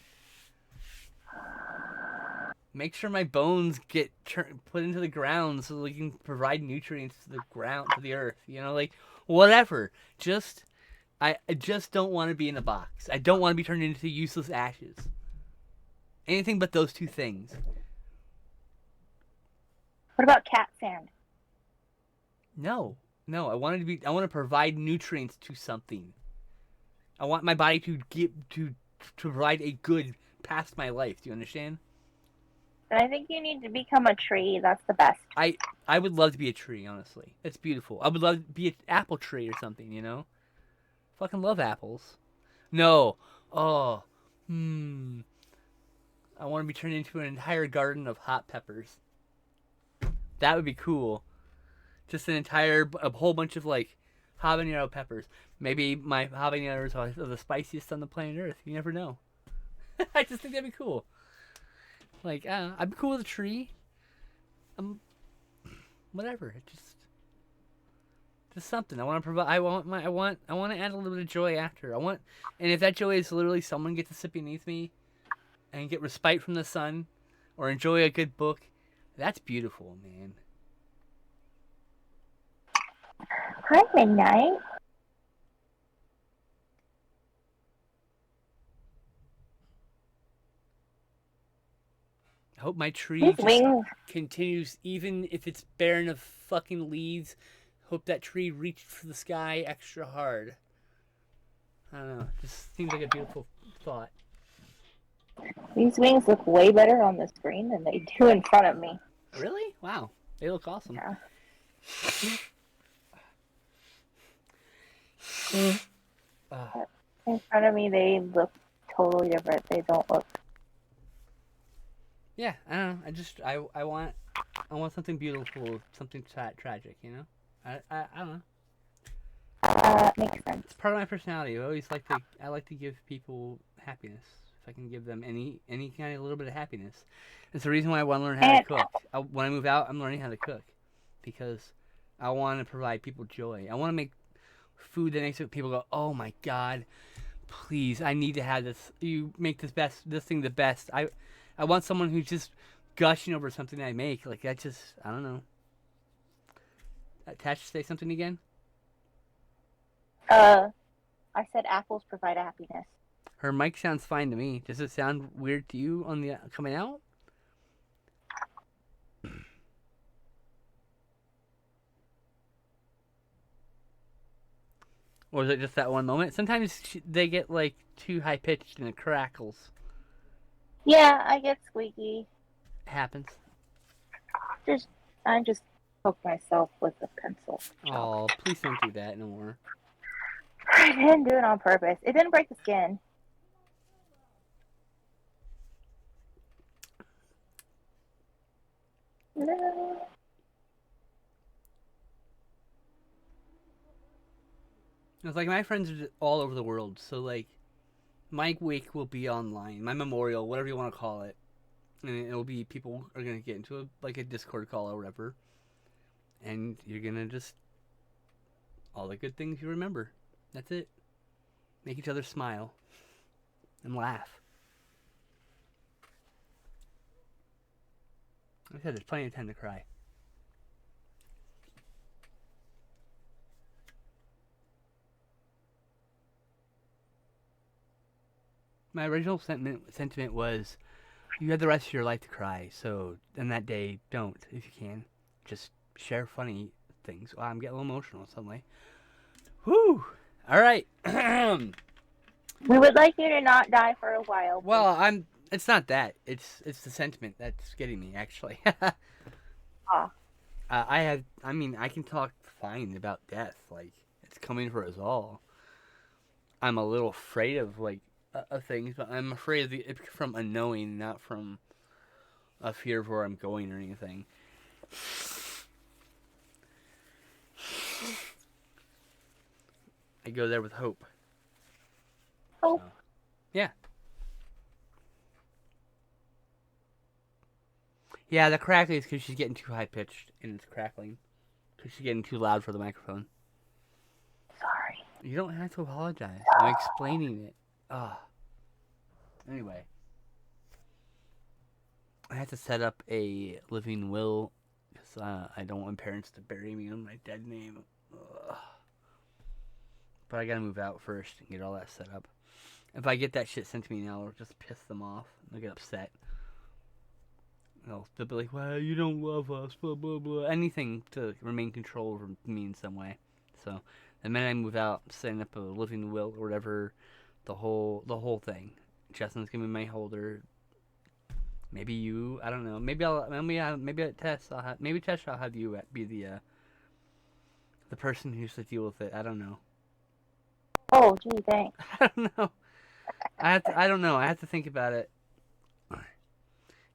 Make sure my bones get put into the ground so we can provide nutrients to the ground, to the earth. You know, like, whatever. I just don't want to be in a box. I don't want to be turned into useless ashes. Anything but those two things. What about cat sand? No. I want to provide nutrients to something. I want my body to provide a good past my life. Do you understand? And I think you need to become a tree. That's the best. I would love to be a tree, honestly. It's beautiful. I would love to be an apple tree or something, you know? Fucking love apples. No. Oh. I want to be turned into an entire garden of hot peppers. That would be cool. Just a whole bunch of like habanero peppers. Maybe my habaneros are the spiciest on the planet Earth. You never know. I just think that'd be cool. Like, I'd be cool with a tree. Whatever. Just something. I want to provide. I want to add a little bit of joy after. And if that joy is literally someone get to sit beneath me, and get respite from the sun, or enjoy a good book, that's beautiful, man. Hi, Midnight. I hope my tree These just wings. continues, even if it's barren of fucking leaves. Hope that tree reached for the sky extra hard. I don't know. Just seems like a beautiful thought. These wings look way better on the screen than they do in front of me. Really? Wow. They look awesome. Yeah. In front of me, they look totally different. They don't look. Yeah, I don't know. I want something beautiful, something tragic. You know. I don't know. Makes sense. It's part of my personality. I like to give people happiness. If I can give them any kind of little bit of happiness, it's the reason why I want to learn how to cook. When I move out, I'm learning how to cook because I want to provide people joy. I want to make food that makes people go, "Oh my god, please, I need to have this. You make this thing the best." I want someone who's just gushing over something I make. Like I don't know. Attach, say something again. I said apples provide happiness. Her mic sounds fine to me. Does it sound weird to you on the coming out? Or is it just that one moment? Sometimes they get like too high pitched and it crackles. Yeah, I get squeaky. It happens. I just poke myself with a pencil. Oh, please don't do that no more. I didn't do it on purpose. It didn't break the skin. No. It's like my friends are all over the world, so like my wake will be online, my memorial, whatever you want to call it, and it'll be people are gonna get into a Discord call or whatever, and you're gonna just all the good things you remember. That's it. Make each other smile and laugh. Like I said, there's plenty of time to cry. My original sentiment was, you have the rest of your life to cry, so on that day, don't, if you can. Just share funny things. Wow, I'm getting a little emotional suddenly. Whew! Alright. We would like you to not die for a while. Well, it's not that. It's the sentiment that's getting me, actually. Ah. I can talk fine about death. Like, it's coming for us all. I'm a little afraid of, like, of things, but I'm afraid of it from unknowing, not from a fear of where I'm going or anything. I go there with hope. Hope. So, yeah. Yeah, the crackling is because she's getting too high pitched and it's crackling. Because she's getting too loud for the microphone. Sorry. You don't have to apologize. I'm explaining it. Anyway. I have to set up a living will because I don't want parents to bury me on my dead name. Ugh. But I gotta move out first and get all that set up. If I get that shit sent to me now, it'll just piss them off. They'll get upset. They'll be like, well, you don't love us, blah, blah, blah. Anything to remain control over me in some way. So, the minute I move out, setting up a living will or whatever, the whole thing. Justin's gonna be my holder. Maybe you, I don't know. Maybe Tess, maybe Tess, I'll have you be the person who's to deal with it. I don't know. Oh, gee, thanks. I don't know. I don't know. I have to think about it.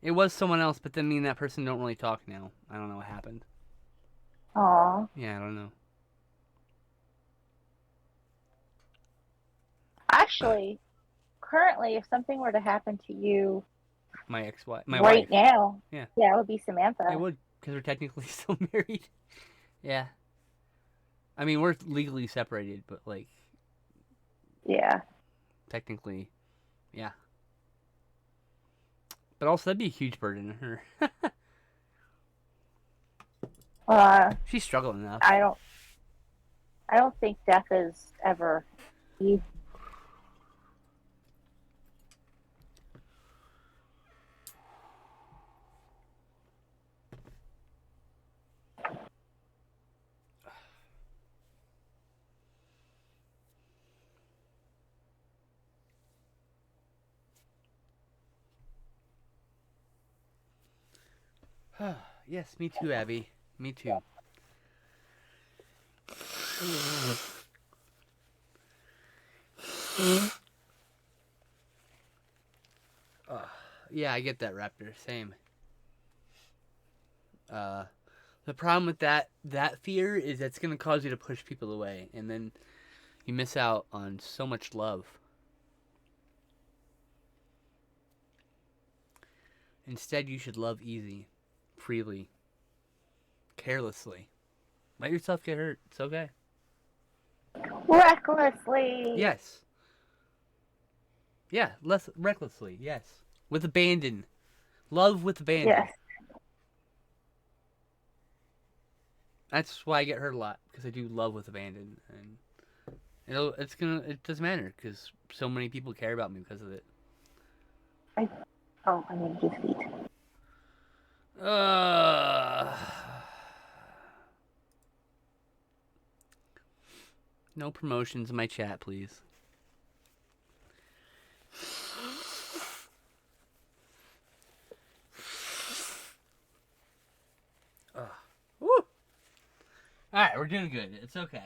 It was someone else, but then me and that person don't really talk now. I don't know what happened. Aw. Yeah, I don't know. Actually, currently, if something were to happen to you My ex-wife, right wife. now, Yeah, it would be Samantha. it would, because we're technically still married. Yeah. I mean, we're legally separated, but like, Yeah. technically, yeah. But also, that'd be a huge burden on her. She's struggling enough. I don't think death is ever easy. Yes, me too, Abby. Me too. Yeah, I get that, Raptor. Same. The problem with that fear is that's gonna cause you to push people away, and then you miss out on so much love. Instead, you should love easy, freely, carelessly. Let yourself get hurt. It's okay. Recklessly. Yes. Yeah, less recklessly. Yes. With abandon. Love with abandon. Yes. That's why I get hurt a lot, because I do love with abandon, and it doesn't matter because so many people care about me because of it. I need to feet. No promotions in my chat, please. Woo! Alright, we're doing good. It's okay.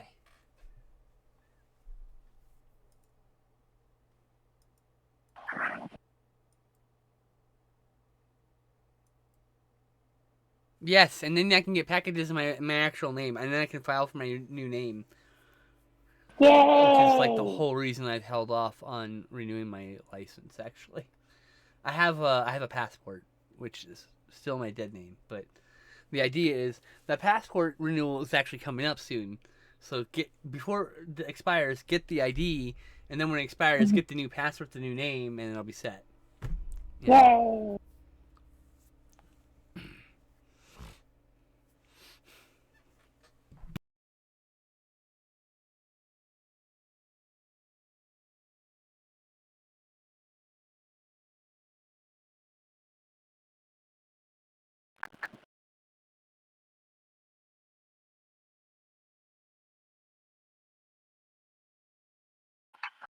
Yes, and then I can get packages in my actual name, and then I can file for my new name. Yay! Which is like the whole reason I've held off on renewing my license. Actually, I have a passport, which is still my dead name, but the idea is that passport renewal is actually coming up soon. So before it expires, get the ID, and then when it expires, get the new passport, the new name, and it'll be set. Yay!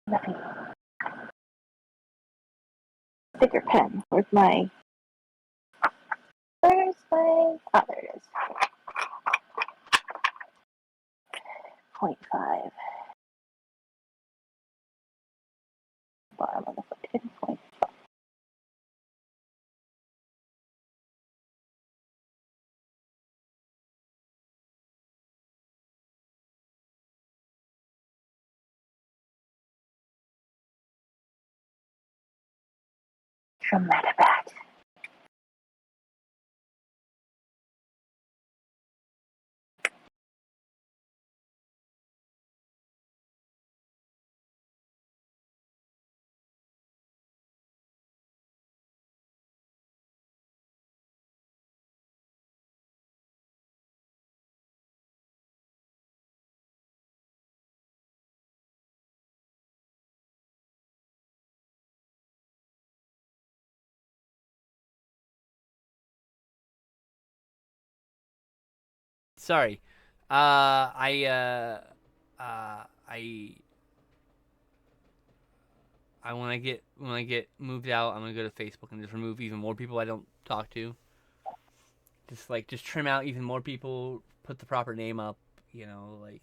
Nothing. Sticker pen. Where's my? Where's my? Oh, there it is. 0.5. Bottom of the foot. 0.5. Dramatabat. Sorry, I when I get moved out, I'm gonna go to Facebook and just remove even more people I don't talk to. Just trim out even more people, put the proper name up, like.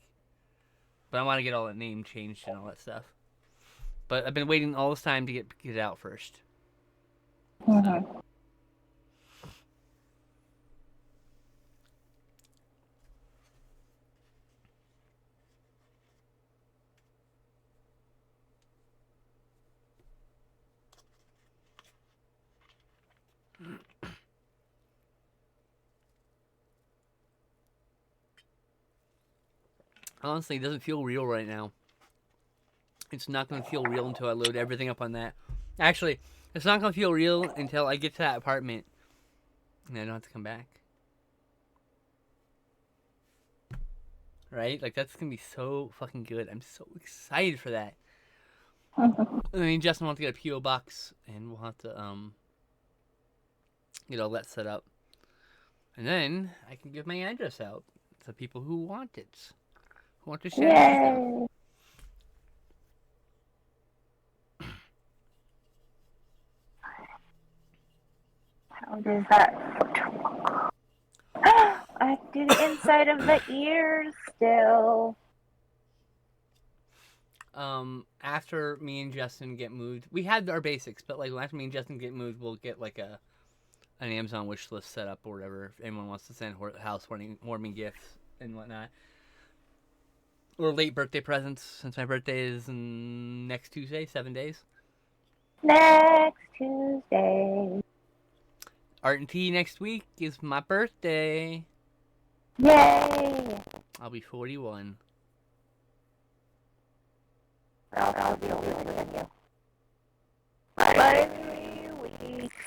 But I want to get all that name changed and all that stuff. But I've been waiting all this time to get it out first. Mm-hmm. Honestly, it doesn't feel real right now. It's not going to feel real until I load everything up on that. Actually, it's not going to feel real until I get to that apartment. And I don't have to come back. Right? Like, that's going to be so fucking good. I'm so excited for that. I mean, Justin wants to get a P.O. box, and we'll have to, get all that set up. And then I can give my address out to people who want it. Who want to share Yay! How does that? I do the inside of the ears still. After me and Justin get moved, we had our basics, but like after me and Justin get moved, we'll get like an Amazon wish list set up or whatever if anyone wants to send housewarming gifts and whatnot, or late birthday presents since my birthday is next Tuesday, 7 days. Next Tuesday. Art and Tea next week is my birthday. Yay! I'll be 41. I'll be older than you. By 3 weeks.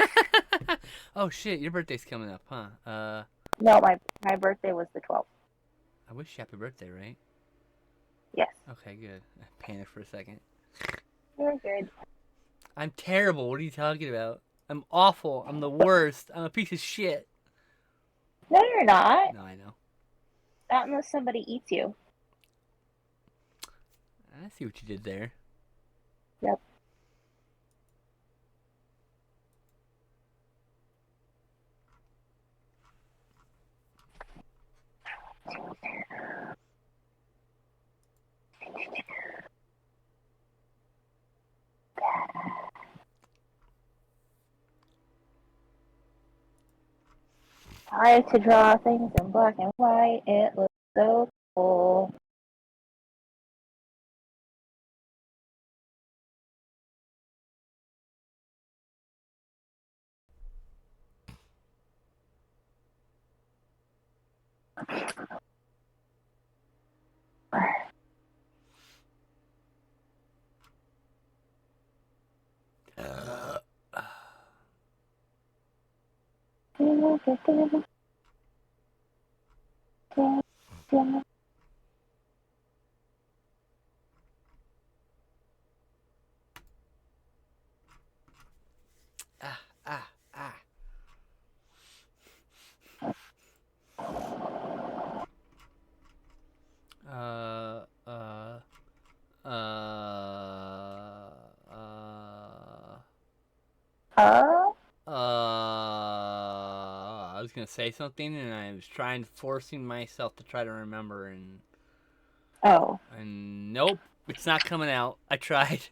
Oh shit, your birthday's coming up, huh? No, my birthday was the 12th. I wish you happy birthday, right? Yes. Okay, good. I panicked for a second. You're good. I'm terrible. What are you talking about? I'm awful. I'm the worst. I'm a piece of shit. No, you're not. No, I know. Not unless somebody eats you. I see what you did there. Yep. I like to draw things in black and white. It looks so cool. Ah, ah, ah. Uh, uh, uh, Huh? I was gonna say something, and I was forcing myself to try to remember, Oh. and nope, it's not coming out. I tried.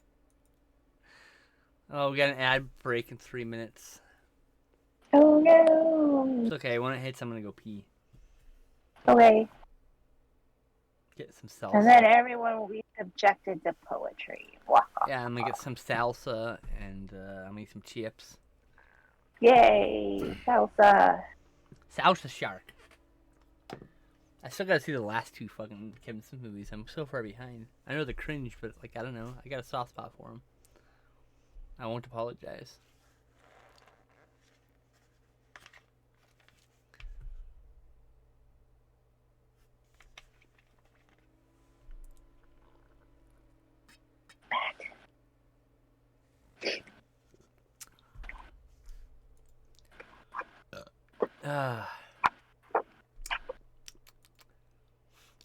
Oh, we got an ad break in 3 minutes. Oh no. It's okay. When it hits, I'm gonna go pee. Okay. Get some salsa. And then everyone will be subjected to poetry. Yeah, I'm gonna get some salsa, and I'm gonna eat some chips. Yay, salsa. Salsa Shark. I still gotta see the last two fucking Kevin Smith movies. I'm so far behind. I know they're cringe, but like I don't know. I got a soft spot for them. I won't apologize.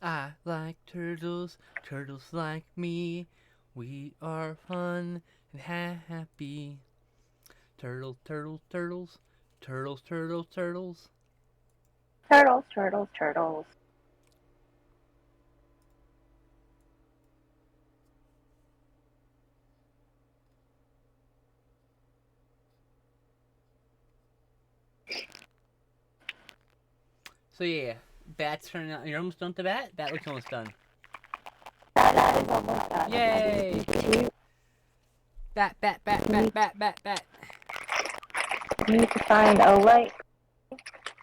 I like turtles, turtles like me. We are fun and happy. Turtles, turtles, turtles, turtles, turtles, turtles. Turtles, turtles, turtles. So yeah, Bat's turning out. You're almost done with the Bat? Bat looks almost done. That is almost done. Yay! Bat, bat, bat, bat, bat, bat, bat. I need to find a light.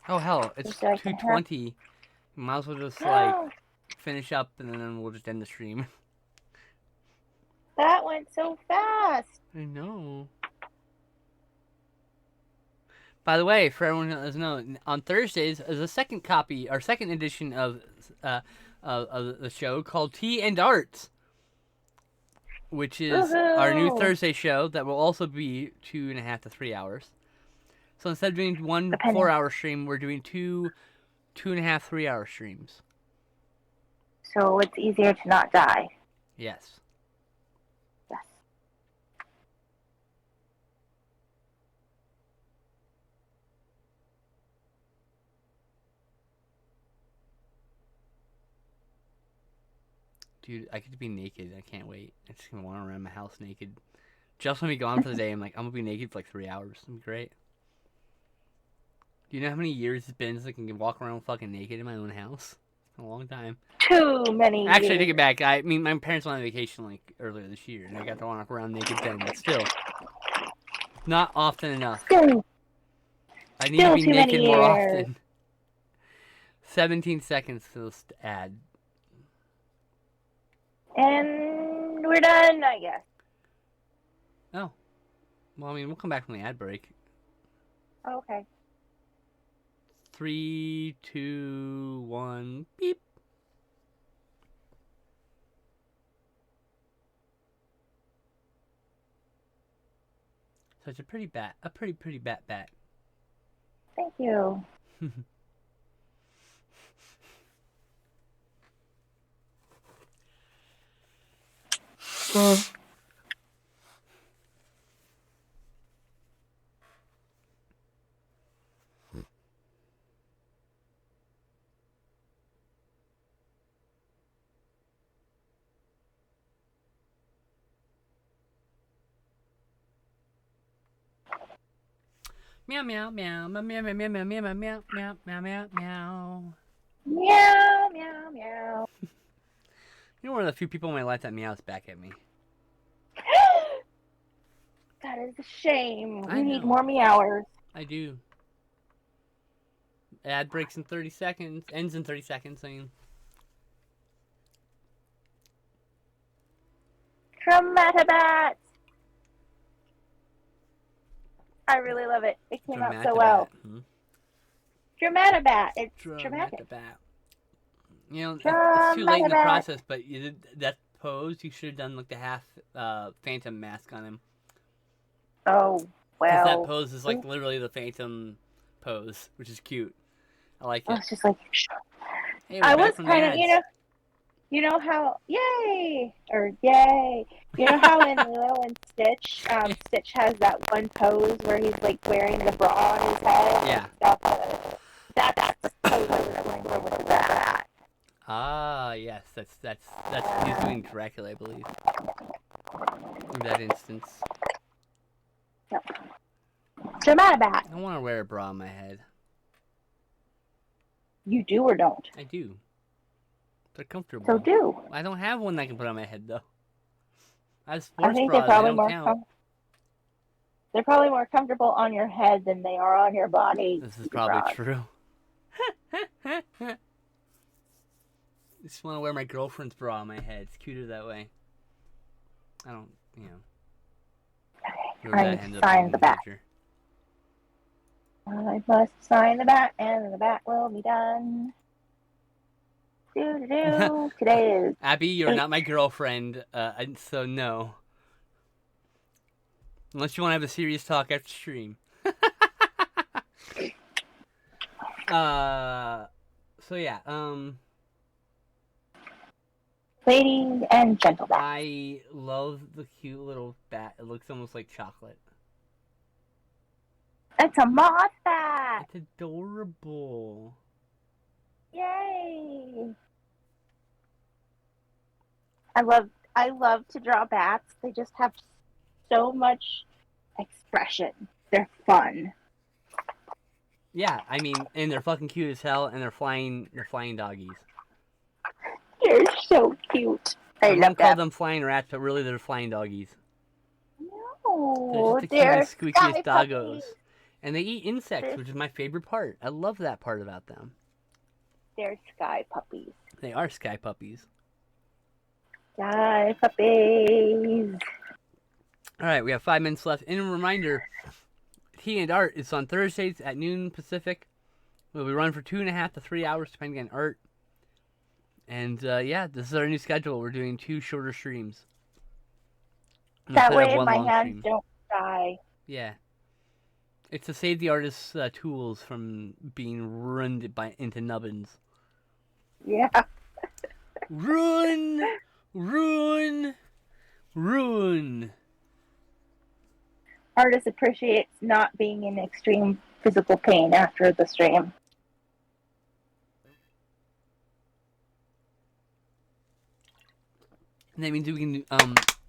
Oh hell, it's So I can 2:20. Might as well just like finish up and then we'll just end the stream. That went so fast. I know. By the way, for everyone who doesn't know, on Thursdays is a second copy or second edition of the show called Tea and Arts, which is our new Woohoo! Thursday show that will also be 2.5 to 3 hours. So instead of doing one Depending. 4-hour stream, we're doing 2.5, 3-hour streams. So it's easier to not die. Yes. Yes. Dude, I could be naked. I can't wait. I just gonna wander around my house naked. Just when we go on for the day, I'm like, I'm gonna be naked for like 3 hours. It'll be great. Do you know how many years it's been since I can walk around fucking naked in my own house? It's been a long time. Too many Actually, I years. take it back. I mean, my parents went on vacation like earlier this year, and I got to walk around naked then. But still, not often enough. I need to be naked more often. 17 seconds to this ad. And we're done, I guess. Oh. Well, I mean, we'll come back from the ad break. Okay. 3, 2, 1, beep. Such a pretty bat. A pretty bat. Thank you. Meow meow meow meow meow meow meow meow meow meow meow meow meow meow. Meow, meow, meow. You're one of the few people in my life that meows back at me. That is a shame. I We need know. more meowers. I do. Ad breaks in 30 seconds. Ends in 30 seconds. I mean. Dramatabat. I really love it. It came out so well. Dramatabat. It's dramatic. You know, it's too late in the Dramatabat. process, but you did that pose. You should have done like the half Phantom mask on him. Oh, Because well. that pose is like literally the Phantom pose, which is cute. I like I it. was just like, Hey, I we're was back from the kind of, ads. you know how, yay, or yay. You know how in Lilo and Stitch, Stitch has that one pose where he's like wearing the bra on his head? Yeah. That's the pose I was going for with that. Ah, yes, that's he's doing Dracula, I believe. In that instance. Dramatabat. I want to wear a bra on my head. You do or don't? I do. They're comfortable. So do. I don't have one that I can put on my head though. I have I sports think bras. they're probably They don't count. they're probably more comfortable on your head than they are on your body. This is probably true. I just want to wear my girlfriend's bra on my head. It's cuter that way. I don't, you know. I sign the back. I must sign the back, and the back will be done. Today is Abby, you're not my girlfriend, so no. Unless you want to have a serious talk after stream. So yeah, ladies and gentlemen. I love the cute little bat. It looks almost like chocolate. It's a moth bat. It's adorable. Yay! I love to draw bats. They just have so much expression. They're fun. Yeah, I mean, and they're fucking cute as hell, and they're flying doggies. They're so cute. I love call them. them flying rats, but really they're flying doggies. No, they're just the cutest, squeakiest doggos. Puppies. And they eat insects, which is my favorite part. I love that part about them. They're sky puppies. They are sky puppies. Sky puppies. All right, we have 5 minutes left. And a reminder, Tea and Art is on Thursdays at noon Pacific. We'll be running for 2.5 to 3 hours, depending on art. And yeah, this is our new schedule. We're doing 2 shorter streams. That way my hands don't die. Yeah. It's to save the artist's tools from being ruined into nubbins. Yeah. Ruin! Artist appreciates not being in extreme physical pain after the stream. And that means we can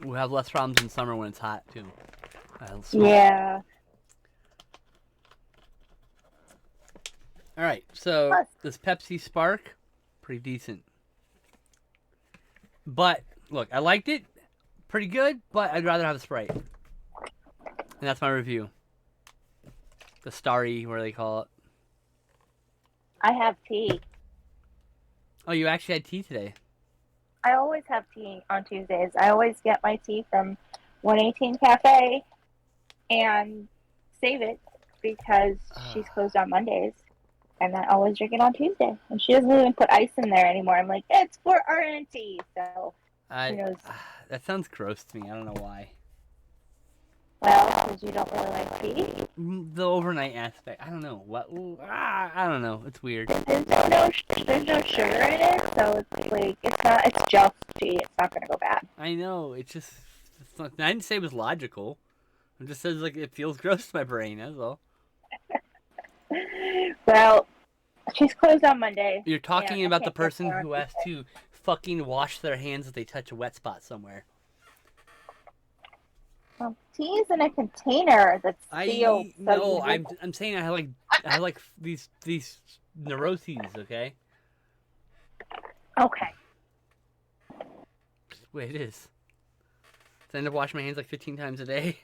we'll have less problems in summer when it's hot too. Yeah. All right, so this Pepsi Spark, pretty decent. But look, I liked it, pretty good. But I'd rather have a Sprite, and that's my review. The Starry, where they call it. I have tea. Oh, you actually had tea today. I always have tea on Tuesdays. I always get my tea from 118 Cafe and save it because she's closed on Mondays. And I always drink it on Tuesday. And she doesn't even put ice in there anymore. I'm like, it's for our auntie. So, who knows? That sounds gross to me. I don't know why. Well, because you don't really like tea. The overnight aspect. I don't know. I don't know. It's weird. There's no sugar in it, so it's like it's just tea. It's not gonna go bad. I know. It's just. It's not, I didn't say it was logical. It just says like it feels gross to my brain. That's all. Well, she's closed on Monday. You're talking Yeah, I about the can't person take her who on has to fucking wash their hands if they touch a wet spot somewhere. Tea is in a container that's sealed. No. I'm saying I have like these neuroses. Okay. Okay. Wait, it is. So I end up washing my hands like 15 times a day.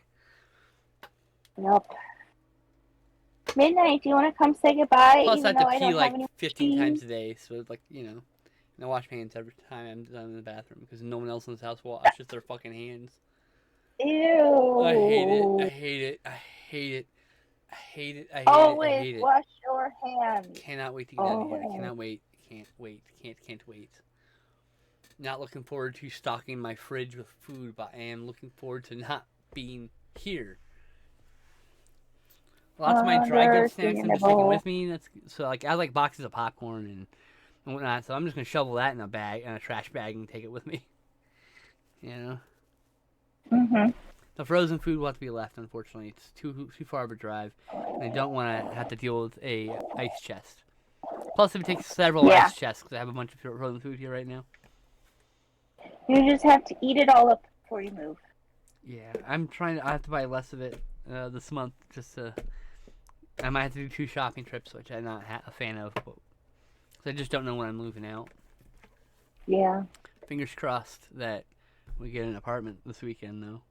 Yep. Midnight. Do you want to come say goodbye? Plus, I even have though to I pee don't like have any 15 tea? times a day. So it's like and I wash my hands every time I'm done in the bathroom because no one else in this house washes their fucking hands. Ew. I hate it. I hate it. I hate it. I hate it. I hate it. I Always hate it. wash your hands. Cannot wait to get out of here. I Oh. cannot wait. Can't wait. Can't wait. Not looking forward to stocking my fridge with food, but I am looking forward to not being here. Lots of my dry goods snacks I'm just taking with me. That's so like I have like boxes of popcorn and whatnot. So I'm just gonna shovel that in a trash bag, and take it with me. You know. Mhm. The frozen food will have to be left. Unfortunately, it's too far of a drive, and I don't want to have to deal with a ice chest. Plus, it would take several ice chests because I have a bunch of frozen food here right now. You just have to eat it all up before you move. Yeah, I have to buy less of it this month. I might have to do 2 shopping trips, which I'm not a fan of. But I just don't know when I'm moving out. Yeah. Fingers crossed that we get an apartment this weekend, though.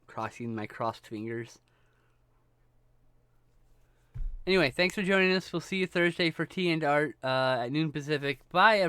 Crossing my crossed fingers. Anyway, thanks for joining us. We'll see you Thursday for Tea and Art at noon Pacific. Bye, everyone.